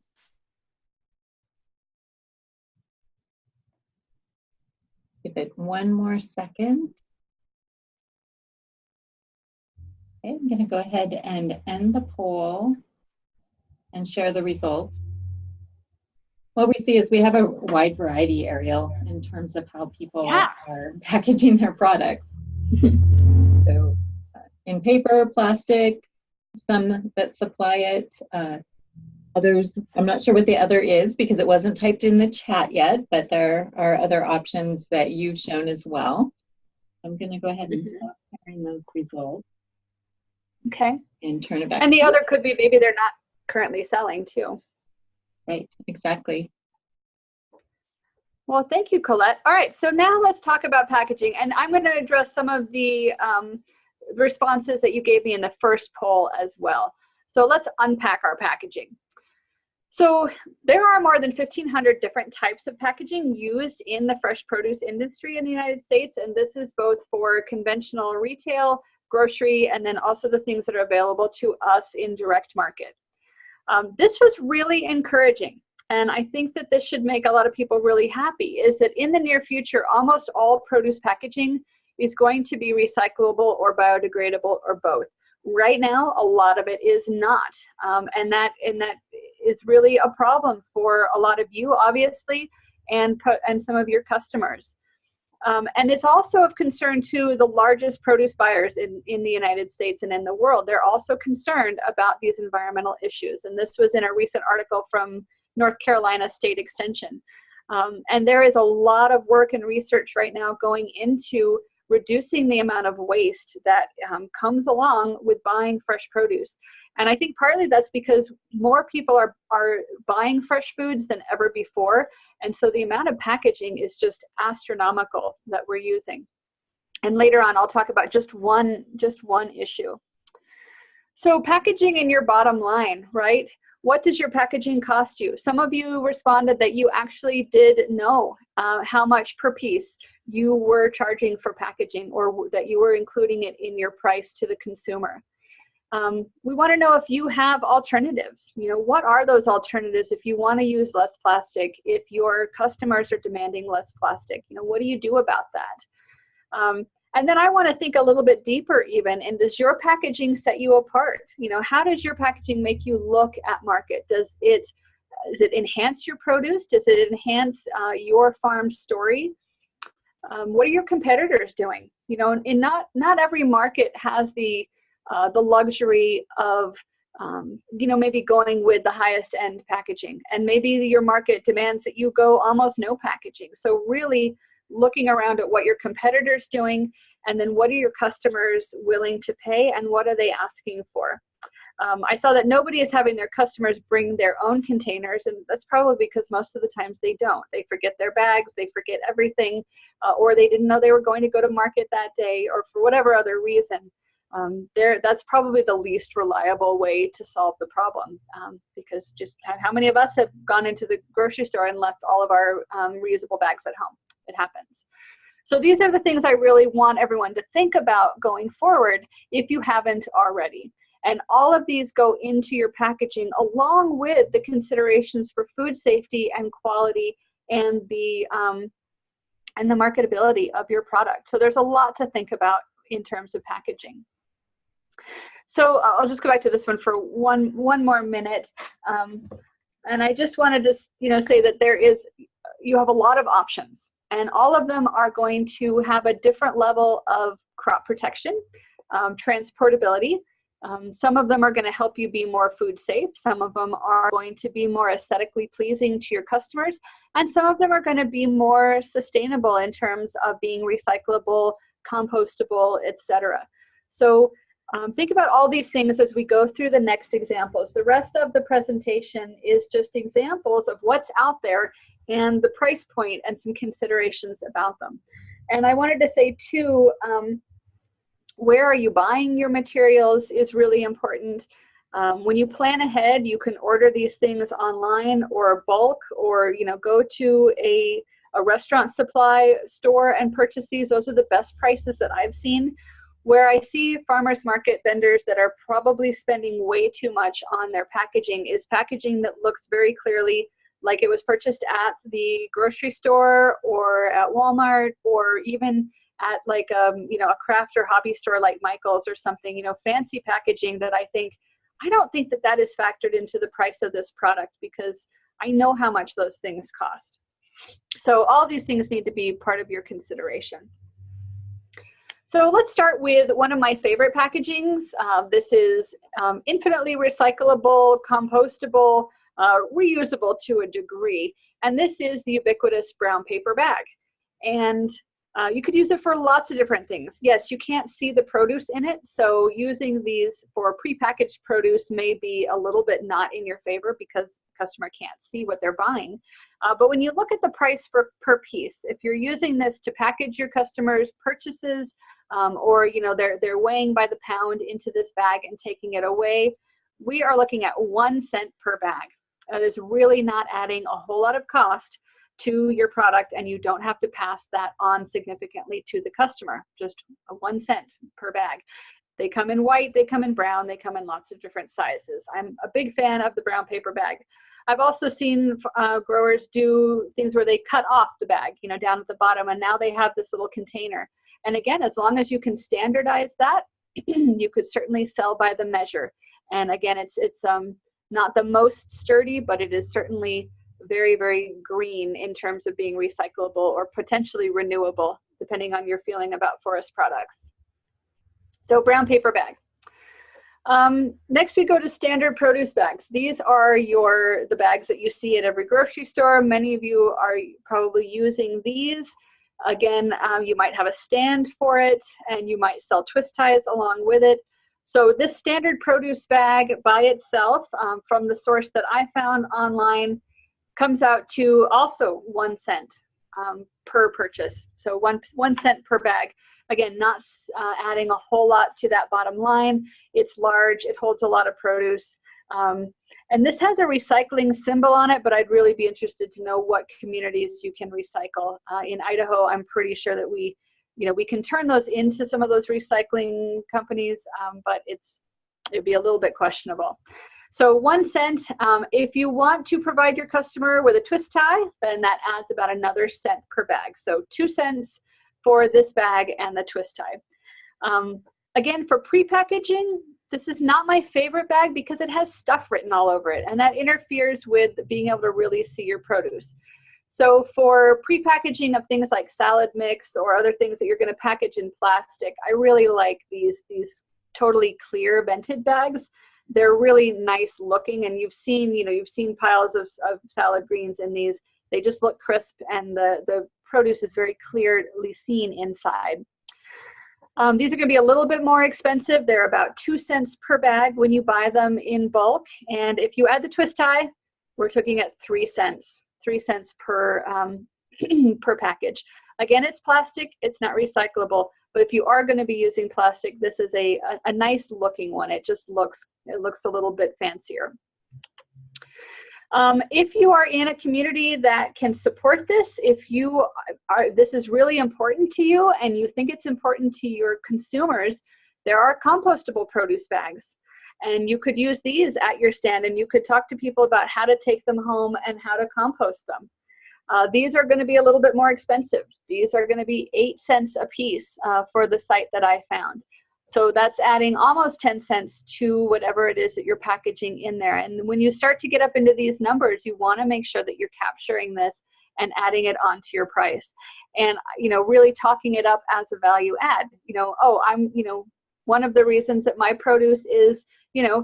Give it one more second. Okay, I'm going to go ahead and end the poll and share the results. What we see is we have a wide variety, Ariel, in terms of how people are packaging their products. So in paper, plastic, some that supply it, others, I'm not sure what the other is because it wasn't typed in the chat yet, but there are other options that you've shown as well. I'm going to go ahead and stop sharing those results. Okay. And turn it back. And the other could be maybe they're not currently selling too. Right, exactly. Well, thank you, Colette. All right, so now let's talk about packaging. And I'm going to address some of the responses that you gave me in the first poll as well. So let's unpack our packaging. So there are more than 1,500 different types of packaging used in the fresh produce industry in the United States. And this is both for conventional retail, grocery, and then also the things that are available to us in direct market. This was really encouraging. And I think that this should make a lot of people really happy, is that in the near future, almost all produce packaging is going to be recyclable or biodegradable or both. Right now, a lot of it is not. And that is really a problem for a lot of you, obviously, and some of your customers. And it's also of concern to the largest produce buyers in the United States and in the world. They're also concerned about these environmental issues. And this was in a recent article from North Carolina State Extension. And there is a lot of work and research right now going into reducing the amount of waste that comes along with buying fresh produce. And I think partly that's because more people are buying fresh foods than ever before. And so the amount of packaging is just astronomical that we're using. And later on, I'll talk about just one issue. So packaging in your bottom line, right? What does your packaging cost you? Some of you responded that you actually did know how much per piece you were charging for packaging, or that you were including it in your price to the consumer. We want to know if you have alternatives. You know, what are those alternatives if you want to use less plastic, if your customers are demanding less plastic? You know, what do you do about that? And then I want to think a little bit deeper even, and does your packaging set you apart? You know, how does your packaging make you look at market? Does it enhance your produce? Does it enhance your farm story? What are your competitors doing? You know, and not every market has the luxury of, you know, maybe going with the highest end packaging. And maybe your market demands that you go almost no packaging. So really looking around at what your competitors doing, and then what are your customers willing to pay, and what are they asking for? I saw that nobody is having their customers bring their own containers, and that's probably because most of the times they don't. They forget their bags, they forget everything, or they didn't know they were going to go to market that day, or for whatever other reason. That's probably the least reliable way to solve the problem, because just how many of us have gone into the grocery store and left all of our reusable bags at home? It happens. So these are the things I really want everyone to think about going forward if you haven't already. And all of these go into your packaging along with the considerations for food safety and quality and the marketability of your product. So there's a lot to think about in terms of packaging. So I'll just go back to this one for one more minute. And I just wanted to say that you have a lot of options, and all of them are going to have a different level of crop protection, transportability. Some of them are going to help you be more food safe. Some of them are going to be more aesthetically pleasing to your customers. And some of them are going to be more sustainable in terms of being recyclable, compostable, etc. So think about all these things as we go through the next examples. The rest of the presentation is just examples of what's out there and the price point and some considerations about them. And I wanted to say too, where are you buying your materials is really important. When you plan ahead, you can order these things online or bulk, or go to a restaurant supply store and purchase these. Those are the best prices that I've seen. Where I see farmers market vendors that are probably spending way too much on their packaging is packaging that looks very clearly like it was purchased at the grocery store or at Walmart, or even at like a craft or hobby store like Michael's or something, fancy packaging that I don't think that that is factored into the price of this product, because I know how much those things cost. So all these things need to be part of your consideration. So let's start with one of my favorite packagings. This is infinitely recyclable, compostable, reusable to a degree. And this is the ubiquitous brown paper bag. And you could use it for lots of different things. Yes, you can't see the produce in it, so using these for prepackaged produce may be a little bit not in your favor because the customer can't see what they're buying. But when you look at the price per piece, if you're using this to package your customers' purchases, or they're weighing by the pound into this bag and taking it away, we are looking at 1 cent per bag. That is really not adding a whole lot of cost to your product, and you don't have to pass that on significantly to the customer. Just 1 cent per bag. They come in white, they come in brown, they come in lots of different sizes. I'm a big fan of the brown paper bag. I've also seen growers do things where they cut off the bag, down at the bottom, and now they have this little container. And again, as long as you can standardize that, you could certainly sell by the measure. And again, it's not the most sturdy, but it is certainly very, very green in terms of being recyclable or potentially renewable, depending on your feeling about forest products. So brown paper bag. Next we go to standard produce bags. These are the bags that you see at every grocery store. Many of you are probably using these. Again, you might have a stand for it, and you might sell twist ties along with it. So this standard produce bag by itself, from the source that I found online, comes out to also 1 cent per purchase. So one cent per bag. Again, not adding a whole lot to that bottom line. It's large, it holds a lot of produce. And this has a recycling symbol on it, but I'd really be interested to know what communities you can recycle. In Idaho, I'm pretty sure that we can turn those into some of those recycling companies, but it'd be a little bit questionable. So 1 cent, if you want to provide your customer with a twist tie, then that adds about another cent per bag. So 2 cents for this bag and the twist tie. Again, for pre-packaging, this is not my favorite bag because it has stuff written all over it, and that interferes with being able to really see your produce. So for pre-packaging of things like salad mix or other things that you're going to package in plastic, I really like these totally clear vented bags. They're really nice looking, and you've seen piles of salad greens in these. They just look crisp, and the produce is very clearly seen inside. These are going to be a little bit more expensive. They're about 2 cents per bag when you buy them in bulk, and if you add the twist tie, we're looking at 3 cents. 3 cents per per package. Again, it's plastic, it's not recyclable, but if you are going to be using plastic, this is a nice looking one. It just looks a little bit fancier. If you are in a community that can support this, this is really important to you and you think it's important to your consumers, there are compostable produce bags. And you could use these at your stand, and you could talk to people about how to take them home and how to compost them. These are going to be a little bit more expensive. These are going to be 8 cents a piece for the site that I found. So that's adding almost 10 cents to whatever it is that you're packaging in there. And when you start to get up into these numbers, you want to make sure that you're capturing this and adding it onto your price. And, really talking it up as a value add. One of the reasons that my produce is,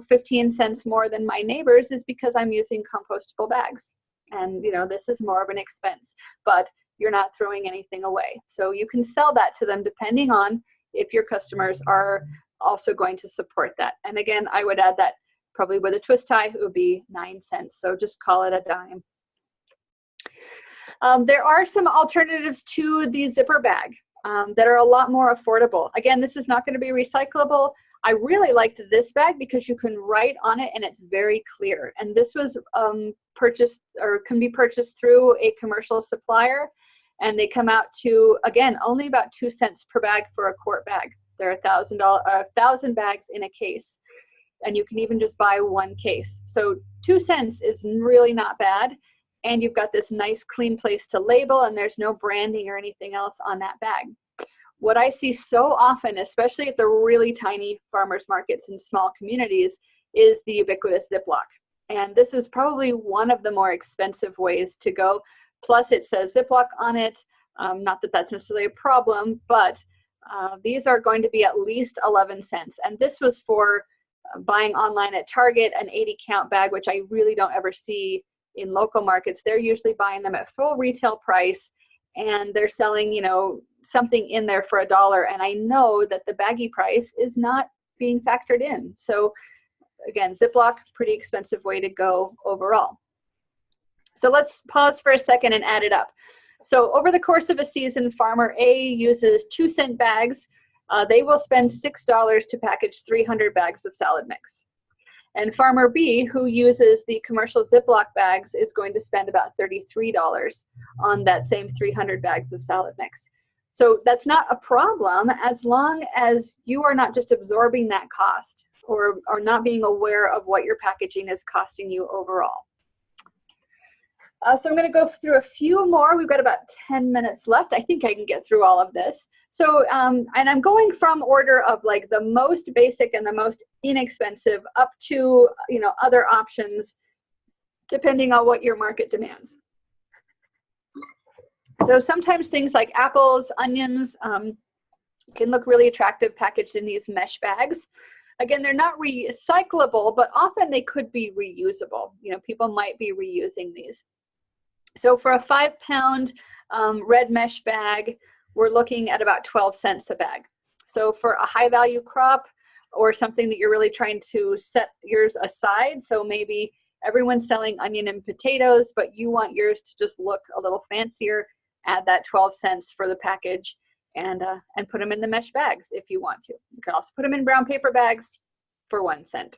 15 cents more than my neighbor's is because I'm using compostable bags. And, this is more of an expense, but you're not throwing anything away. So you can sell that to them depending on if your customers are also going to support that. And again, I would add that probably with a twist tie, it would be 9 cents. So just call it a dime. There are some alternatives to the zipper bag that are a lot more affordable. Again, this is not going to be recyclable. I really liked this bag because you can write on it and it's very clear. And this was purchased or can be purchased through a commercial supplier. And they come out to, again, only about 2 cents per bag for a quart bag. There are 1,000 bags in a case. And you can even just buy one case. So 2 cents is really not bad. And you've got this nice clean place to label, and there's no branding or anything else on that bag. What I see so often, especially at the really tiny farmers markets in small communities, is the ubiquitous Ziploc. And this is probably one of the more expensive ways to go. Plus it says Ziploc on it. Not that that's necessarily a problem, but these are going to be at least 11 cents. And this was for buying online at Target, an 80 count bag, which I really don't ever see in local markets. They're usually buying them at full retail price, and they're selling, you know, something in there for $1. And I know that the baggie price is not being factored in. So again, Ziploc, pretty expensive way to go overall. So let's pause for a second and add it up. So over the course of a season, farmer A uses 2 cent bags. They will spend $6 to package 300 bags of salad mix. And farmer B, who uses the commercial Ziploc bags, is going to spend about $33 on that same 300 bags of salad mix. So that's not a problem as long as you are not just absorbing that cost or not being aware of what your packaging is costing you overall. So I'm going to go through a few more. We've got about 10 minutes left. I think I can get through all of this. So, and I'm going from order of like the most basic and the most inexpensive up to, you know, other options depending on what your market demands. So sometimes things like apples, onions can look really attractive packaged in these mesh bags. Again, they're not recyclable, but often they could be reusable. You know, people might be reusing these. So for a 5-pound red mesh bag, we're looking at about 12 cents a bag. So for a high value crop or something that you're really trying to set yours aside, so maybe everyone's selling onion and potatoes, but you want yours to just look a little fancier, add that 12 cents for the package and put them in the mesh bags if you want to. You can also put them in brown paper bags for 1 cent.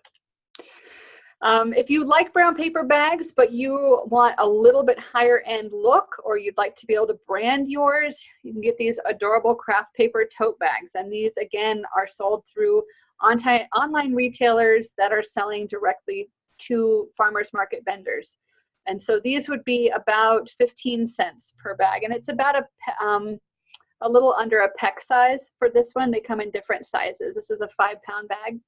If you like brown paper bags, but you want a little bit higher end look, or you'd like to be able to brand yours, you can get these adorable craft paper tote bags. And these, again, are sold through online retailers that are selling directly to farmers market vendors. And so these would be about 15 cents per bag. And it's about a little under a peck size for this one. They come in different sizes. This is a 5-pound bag.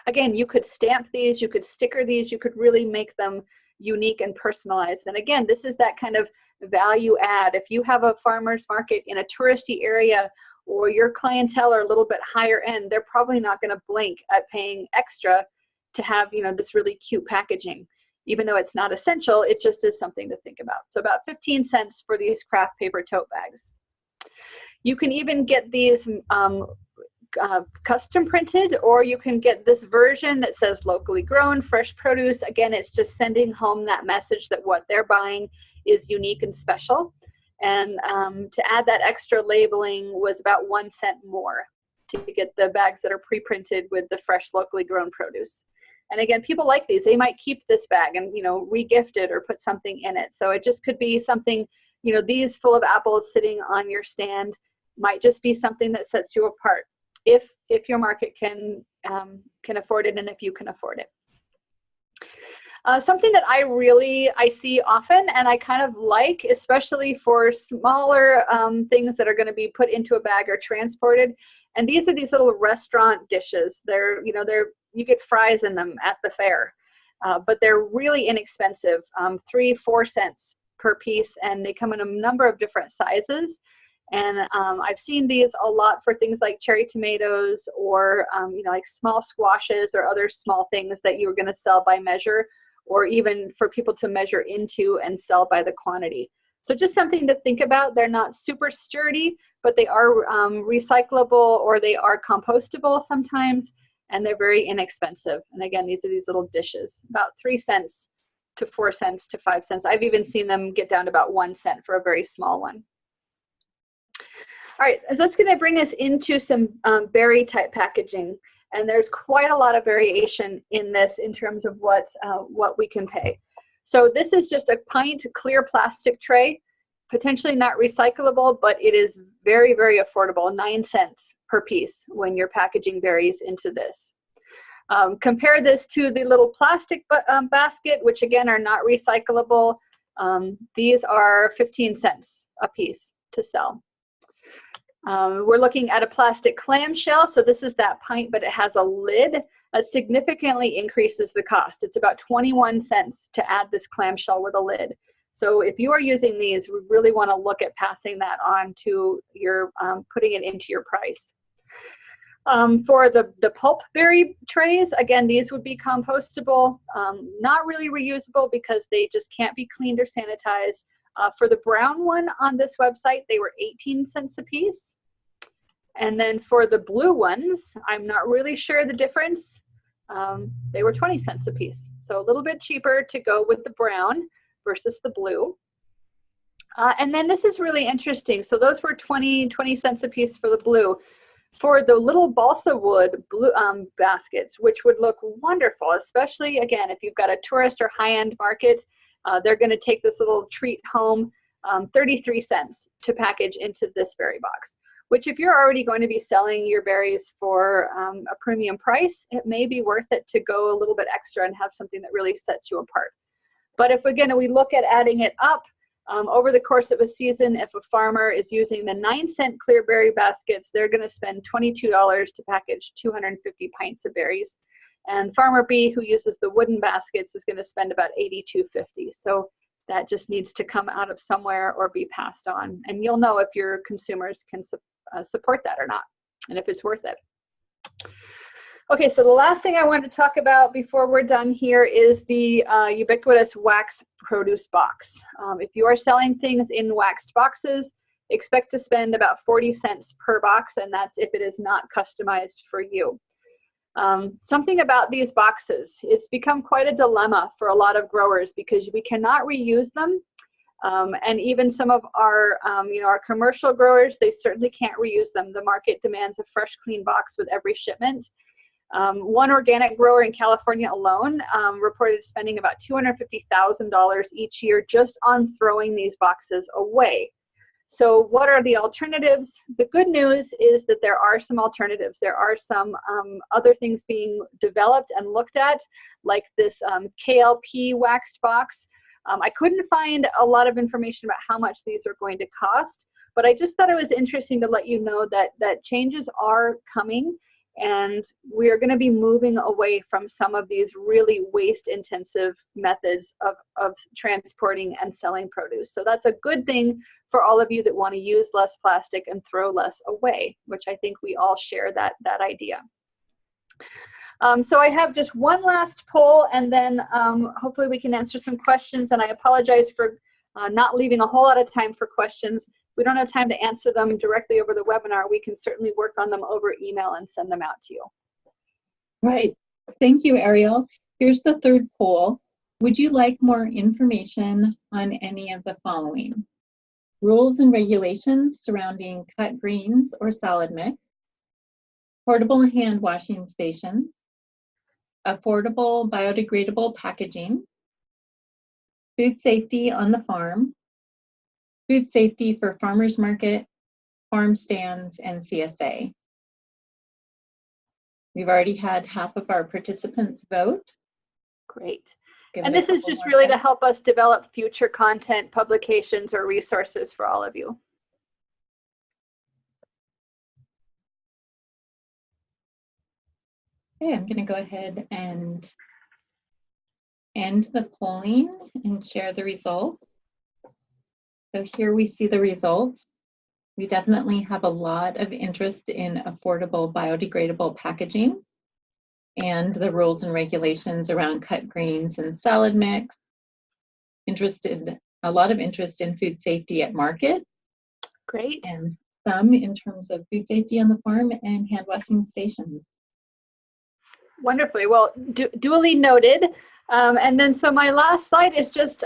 Again, you could stamp these, you could sticker these, you could really make them unique and personalized. And again, this is that kind of value add. If you have a farmer's market in a touristy area or your clientele are a little bit higher end, they're probably not going to blink at paying extra to have, you know, this really cute packaging. Even though it's not essential, it just is something to think about. So about 15 cents for these craft paper tote bags. You can even get these custom printed, or you can get this version that says locally grown, fresh produce. Again, it's just sending home that message that what they're buying is unique and special. And to add that extra labeling was about 1 cent more to get the bags that are pre-printed with the fresh locally grown produce. And again, people like these. They might keep this bag and, you know, re-gift it or put something in it. So it just could be something, you know, these full of apples sitting on your stand might just be something that sets you apart. If your market can afford it and if you can afford it. Something that I see often and I kind of like, especially for smaller things that are going to be put into a bag or transported. And these are these little restaurant dishes. You get fries in them at the fair, but they're really inexpensive, 3-4 cents per piece, and they come in a number of different sizes. And I've seen these a lot for things like cherry tomatoes or, like small squashes or other small things that you're going to sell by measure, or even for people to measure into and sell by the quantity. So just something to think about. They're not super sturdy, but they are recyclable or they are compostable sometimes, and they're very inexpensive. And again, these are these little dishes, about 3 cents to 4 cents to 5 cents. I've even seen them get down to about 1 cent for a very small one. All right, so that's going to bring us into some berry type packaging. And there's quite a lot of variation in this in terms of what we can pay. So this is just a pint clear plastic tray, potentially not recyclable, but it is very, very affordable, 9 cents per piece when you're packaging berries into this. Compare this to the little plastic basket, which again are not recyclable. These are 15 cents a piece to sell. We're looking at a plastic clamshell. So this is that pint, but it has a lid that significantly increases the cost. It's about 21 cents to add this clamshell with a lid. So if you are using these, we really want to look at passing that on to your, putting it into your price. For the pulp berry trays, again, these would be compostable, not really reusable because they just can't be cleaned or sanitized. For the brown one on this website, they were 18 cents a piece. And then for the blue ones, I'm not really sure the difference. They were 20 cents a piece. So a little bit cheaper to go with the brown versus the blue. And then this is really interesting. So those were 20 cents a piece for the blue. For the little balsa wood blue, baskets, which would look wonderful, especially, again, if you've got a tourist or high-end market, they're going to take this little treat home, 33 cents to package into this berry box, which if you're already going to be selling your berries for a premium price, it may be worth it to go a little bit extra and have something that really sets you apart. But if, again, we look at adding it up, over the course of a season, if a farmer is using the 9-cent clear berry baskets, they're going to spend $22 to package 250 pints of berries. And farmer B, who uses the wooden baskets, is going to spend about $82.50. So that just needs to come out of somewhere or be passed on. And you'll know if your consumers can support that or not, and if it's worth it. Okay, so the last thing I want to talk about before we're done here is the ubiquitous wax produce box. If you are selling things in waxed boxes, expect to spend about 40 cents per box, and that's if it is not customized for you. Something about these boxes, it's become quite a dilemma for a lot of growers because we cannot reuse them. And even some of our, our commercial growers, they certainly can't reuse them. The market demands a fresh, clean box with every shipment. One organic grower in California alone reported spending about $250,000 each year just on throwing these boxes away. So what are the alternatives? The good news is that there are some alternatives. There are some other things being developed and looked at, like this KLP waxed box. I couldn't find a lot of information about how much these are going to cost, but I just thought it was interesting to let you know that changes are coming. And we are going to be moving away from some of these really waste-intensive methods of transporting and selling produce. So that's a good thing for all of you that want to use less plastic and throw less away, which I think we all share that idea. So I have just one last poll, and then hopefully we can answer some questions. And I apologize for not leaving a whole lot of time for questions. We don't have time to answer them directly over the webinar. We can certainly work on them over email and send them out to you. Right. Thank you, Ariel. Here's the third poll. Would you like more information on any of the following? Rules and regulations surrounding cut greens or salad mix, portable hand washing stations, affordable biodegradable packaging, food safety on the farm, food safety for farmers market, farm stands, and CSA. We've already had half of our participants vote. Great. And this is just really to help us develop future content, publications, or resources for all of you. Okay, I'm going to go ahead and end the polling and share the results. So here we see the results. We definitely have a lot of interest in affordable biodegradable packaging and the rules and regulations around cut greens and salad mix. A lot of interest in food safety at market. Great. And some in terms of food safety on the farm and hand washing stations. Wonderfully. Well, duly noted. And then so my last slide is just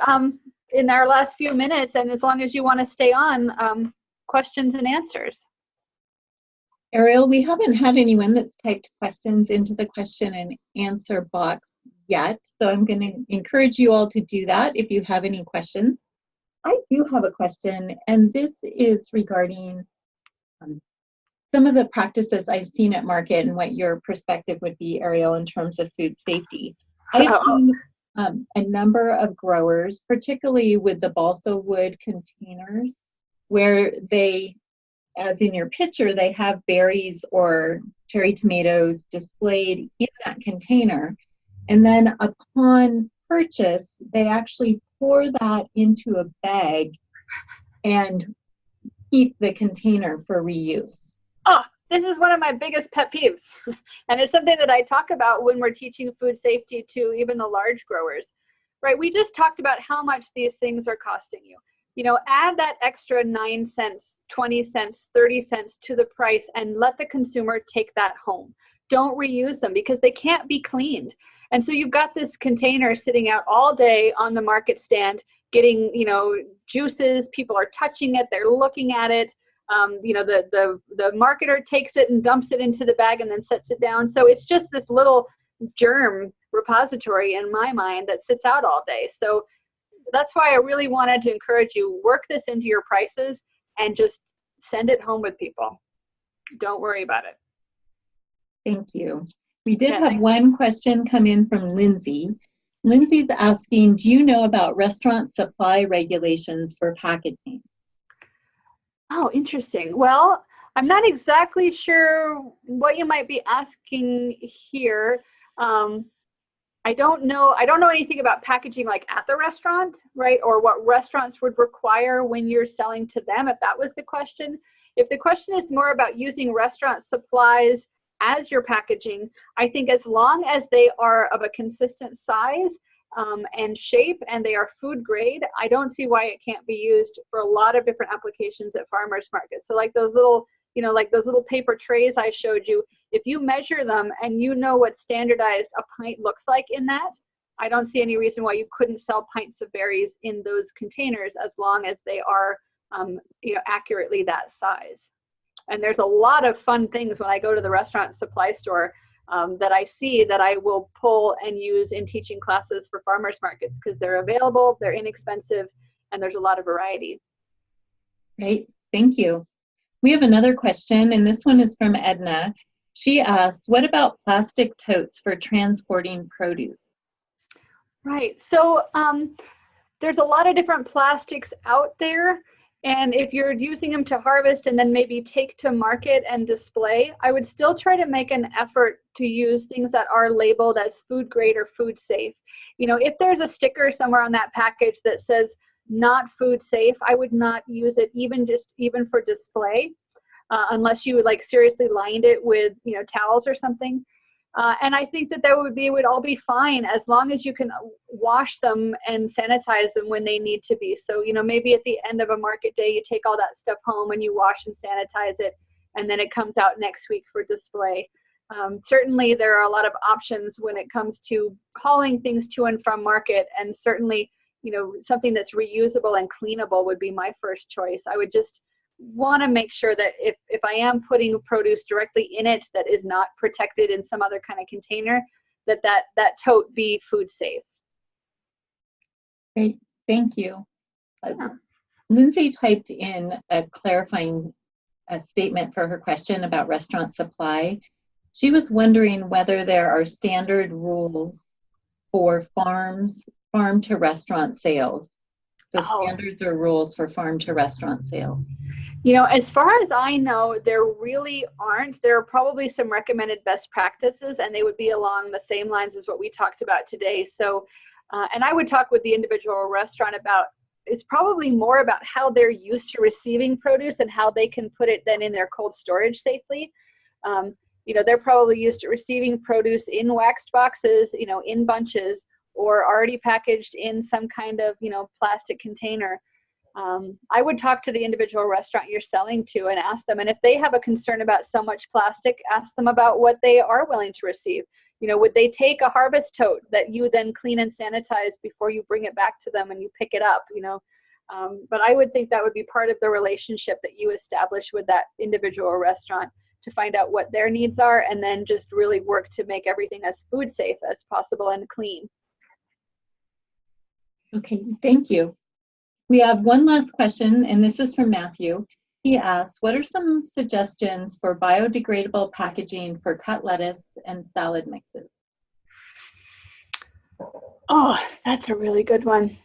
in our last few minutes, and as long as you want to stay on, questions and answers. Ariel, we haven't had anyone that's typed questions into the question and answer box yet, so I'm going to encourage you all to do that if you have any questions. I do have a question, and this is regarding some of the practices I've seen at market and what your perspective would be, Ariel, in terms of food safety. I've seen a number of growers, particularly with the balsa wood containers, where they, as in your picture, they have berries or cherry tomatoes displayed in that container. And then upon purchase, they actually pour that into a bag and keep the container for reuse. Oh, this is one of my biggest pet peeves. And it's something that I talk about when we're teaching food safety to even the large growers, right? We just talked about how much these things are costing you. You know, add that extra 9 cents, 20 cents, 30 cents to the price and let the consumer take that home. Don't reuse them because they can't be cleaned. And so you've got this container sitting out all day on the market stand, getting, you know, juices, people are touching it, they're looking at it. You know, the marketer takes it and dumps it into the bag and then sets it down. So it's just this little germ repository in my mind that sits out all day. So that's why I really wanted to encourage you, work this into your prices and just send it home with people. Don't worry about it. Thank you. We did have one question come in from Lindsay. Lindsay's asking, do you know about restaurant supply regulations for packaging? Oh, interesting. Well, I'm not exactly sure what you might be asking here. I don't know anything about packaging like at the restaurant, right? Or what restaurants would require when you're selling to them, if that was the question. If the question is more about using restaurant supplies as your packaging, I think as long as they are of a consistent size and shape and they are food grade, I don't see why it can't be used for a lot of different applications at farmers markets. So like those little, you know, like those little paper trays I showed you, if you measure them and you know what standardized a pint looks like in that, I don't see any reason why you couldn't sell pints of berries in those containers as long as they are, you know, accurately that size. And there's a lot of fun things when I go to the restaurant supply store that I see that I will pull and use in teaching classes for farmers markets because they're available, they're inexpensive, and there's a lot of variety. Great, thank you. We have another question, and this one is from Edna. She asks, what about plastic totes for transporting produce? Right, so there's a lot of different plastics out there. And if you're using them to harvest and then maybe take to market and display, I would still try to make an effort to use things that are labeled as food grade or food safe. You know, if there's a sticker somewhere on that package that says not food safe, I would not use it even for display, unless you like seriously lined it with, you know, towels or something. And I think that would all be fine as long as you can wash them and sanitize them when they need to be. So, you know, maybe at the end of a market day, you take all that stuff home and you wash and sanitize it, and then it comes out next week for display. Certainly, there are a lot of options when it comes to hauling things to and from market, and certainly, you know, something that's reusable and cleanable would be my first choice. I would just want to make sure that if I am putting produce directly in it that is not protected in some other kind of container, that tote be food safe. Great, thank you. Lindsay typed in a clarifying statement for her question about restaurant supply. She was wondering whether there are standard rules for farm to restaurant sales. So standards or rules for farm to restaurant sales. You know, as far as I know, there really aren't. There are probably some recommended best practices, and they would be along the same lines as what we talked about today. So, and I would talk with the individual restaurant about, it's probably more about how they're used to receiving produce and how they can put it then in their cold storage safely. You know, they're probably used to receiving produce in waxed boxes, you know, in bunches, or already packaged in some kind of, you know, plastic container. I would talk to the individual restaurant you're selling to and ask them, and if they have a concern about so much plastic, ask them about what they are willing to receive. You know, would they take a harvest tote that you then clean and sanitize before you bring it back to them and you pick it up, you know? But I would think that would be part of the relationship that you establish with that individual restaurant, to find out what their needs are, and then just really work to make everything as food safe as possible and clean. Okay, thank you. We have one last question, and this is from Matthew. He asks, what are some suggestions for biodegradable packaging for cut lettuce and salad mixes? Oh, that's a really good one.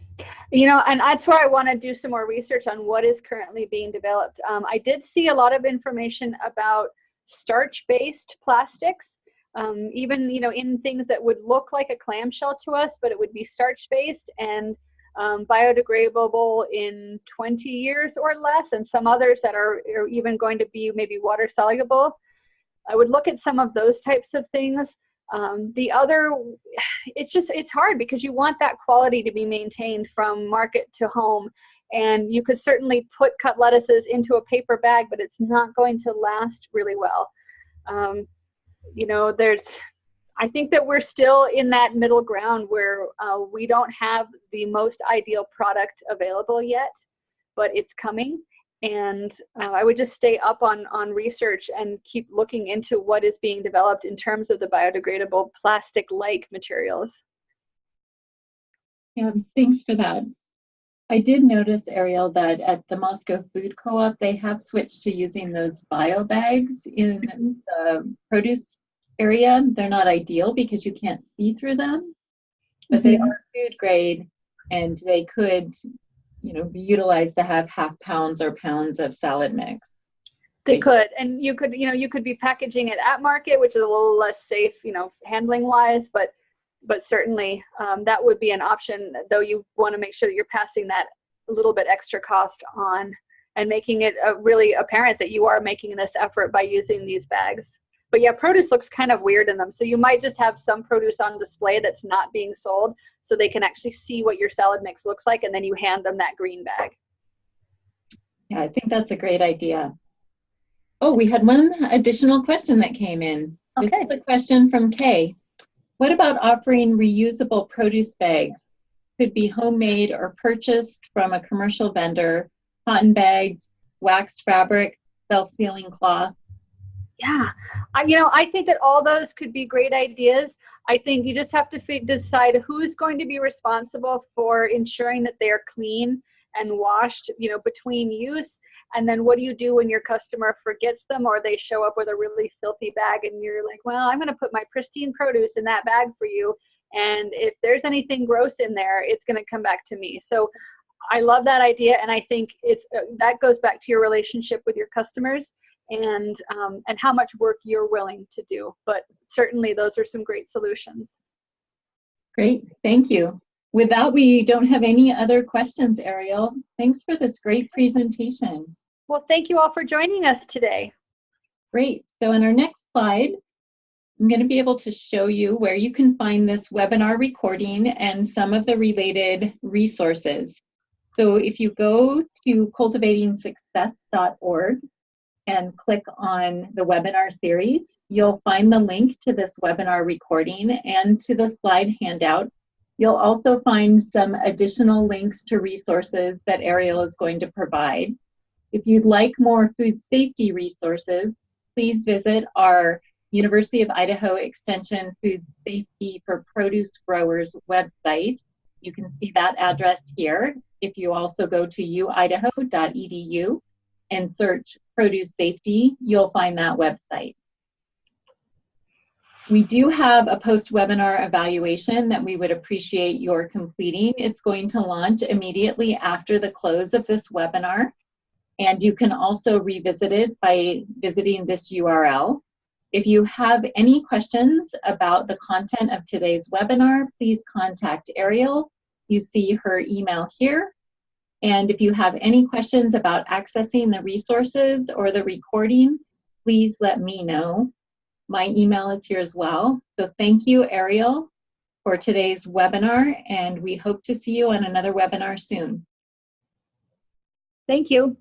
You know, and that's where I want to do some more research on what is currently being developed. I did see a lot of information about starch-based plastics, even, you know, in things that would look like a clamshell to us, but it would be starch-based and biodegradable in 20 years or less, and some others that are even going to be maybe water soluble. I would look at some of those types of things. The other, it's hard because you want that quality to be maintained from market to home. And you could certainly put cut lettuces into a paper bag, but it's not going to last really well. You know, I think that we're still in that middle ground where we don't have the most ideal product available yet, but it's coming. And I would just stay up on research and keep looking into what is being developed in terms of the biodegradable plastic-like materials. Yeah, thanks for that. I did notice, Ariel, that at the Moscow Food Co-op, they have switched to using those bio bags in the produce area. They're not ideal because you can't see through them, but they are food grade, and they could, you know, be utilized to have half pounds or pounds of salad mix. They could, and you could, you know, you could be packaging it at market, which is a little less safe, you know, handling wise, but certainly that would be an option, though you want to make sure that you're passing that a little bit extra cost on and making it really apparent that you are making this effort by using these bags. But yeah, produce looks kind of weird in them. So you might just have some produce on display that's not being sold so they can actually see what your salad mix looks like, and then you hand them that green bag. Yeah, I think that's a great idea. Oh, we had one additional question that came in. Okay. This is a question from Kay. What about offering reusable produce bags? Could be homemade or purchased from a commercial vendor, cotton bags, waxed fabric, self-sealing cloth. Yeah, you know, I think that all those could be great ideas. I think you just have to decide who's going to be responsible for ensuring that they are clean and washed, you know, between use. And then what do you do when your customer forgets them, or they show up with a really filthy bag and you're like, well, I'm going to put my pristine produce in that bag for you. And if there's anything gross in there, it's going to come back to me. So I love that idea. And I think that goes back to your relationship with your customers and how much work you're willing to do. But certainly those are some great solutions. Great, thank you. With that, we don't have any other questions, Ariel. Thanks for this great presentation. Well, thank you all for joining us today. Great, so in our next slide, I'm going to be able to show you where you can find this webinar recording and some of the related resources. So if you go to cultivatingsuccess.org and click on the webinar series, you'll find the link to this webinar recording and to the slide handout. You'll also find some additional links to resources that Ariel is going to provide. If you'd like more food safety resources, please visit our University of Idaho Extension Food Safety for Produce Growers website. You can see that address here. If you also go to uidaho.edu and search produce safety, you'll find that website. We do have a post-webinar evaluation that we would appreciate your completing. It's going to launch immediately after the close of this webinar, and you can also revisit it by visiting this URL. If you have any questions about the content of today's webinar, please contact Ariel. You see her email here. And if you have any questions about accessing the resources or the recording, please let me know. My email is here as well. So thank you, Ariel, for today's webinar, and we hope to see you on another webinar soon. Thank you.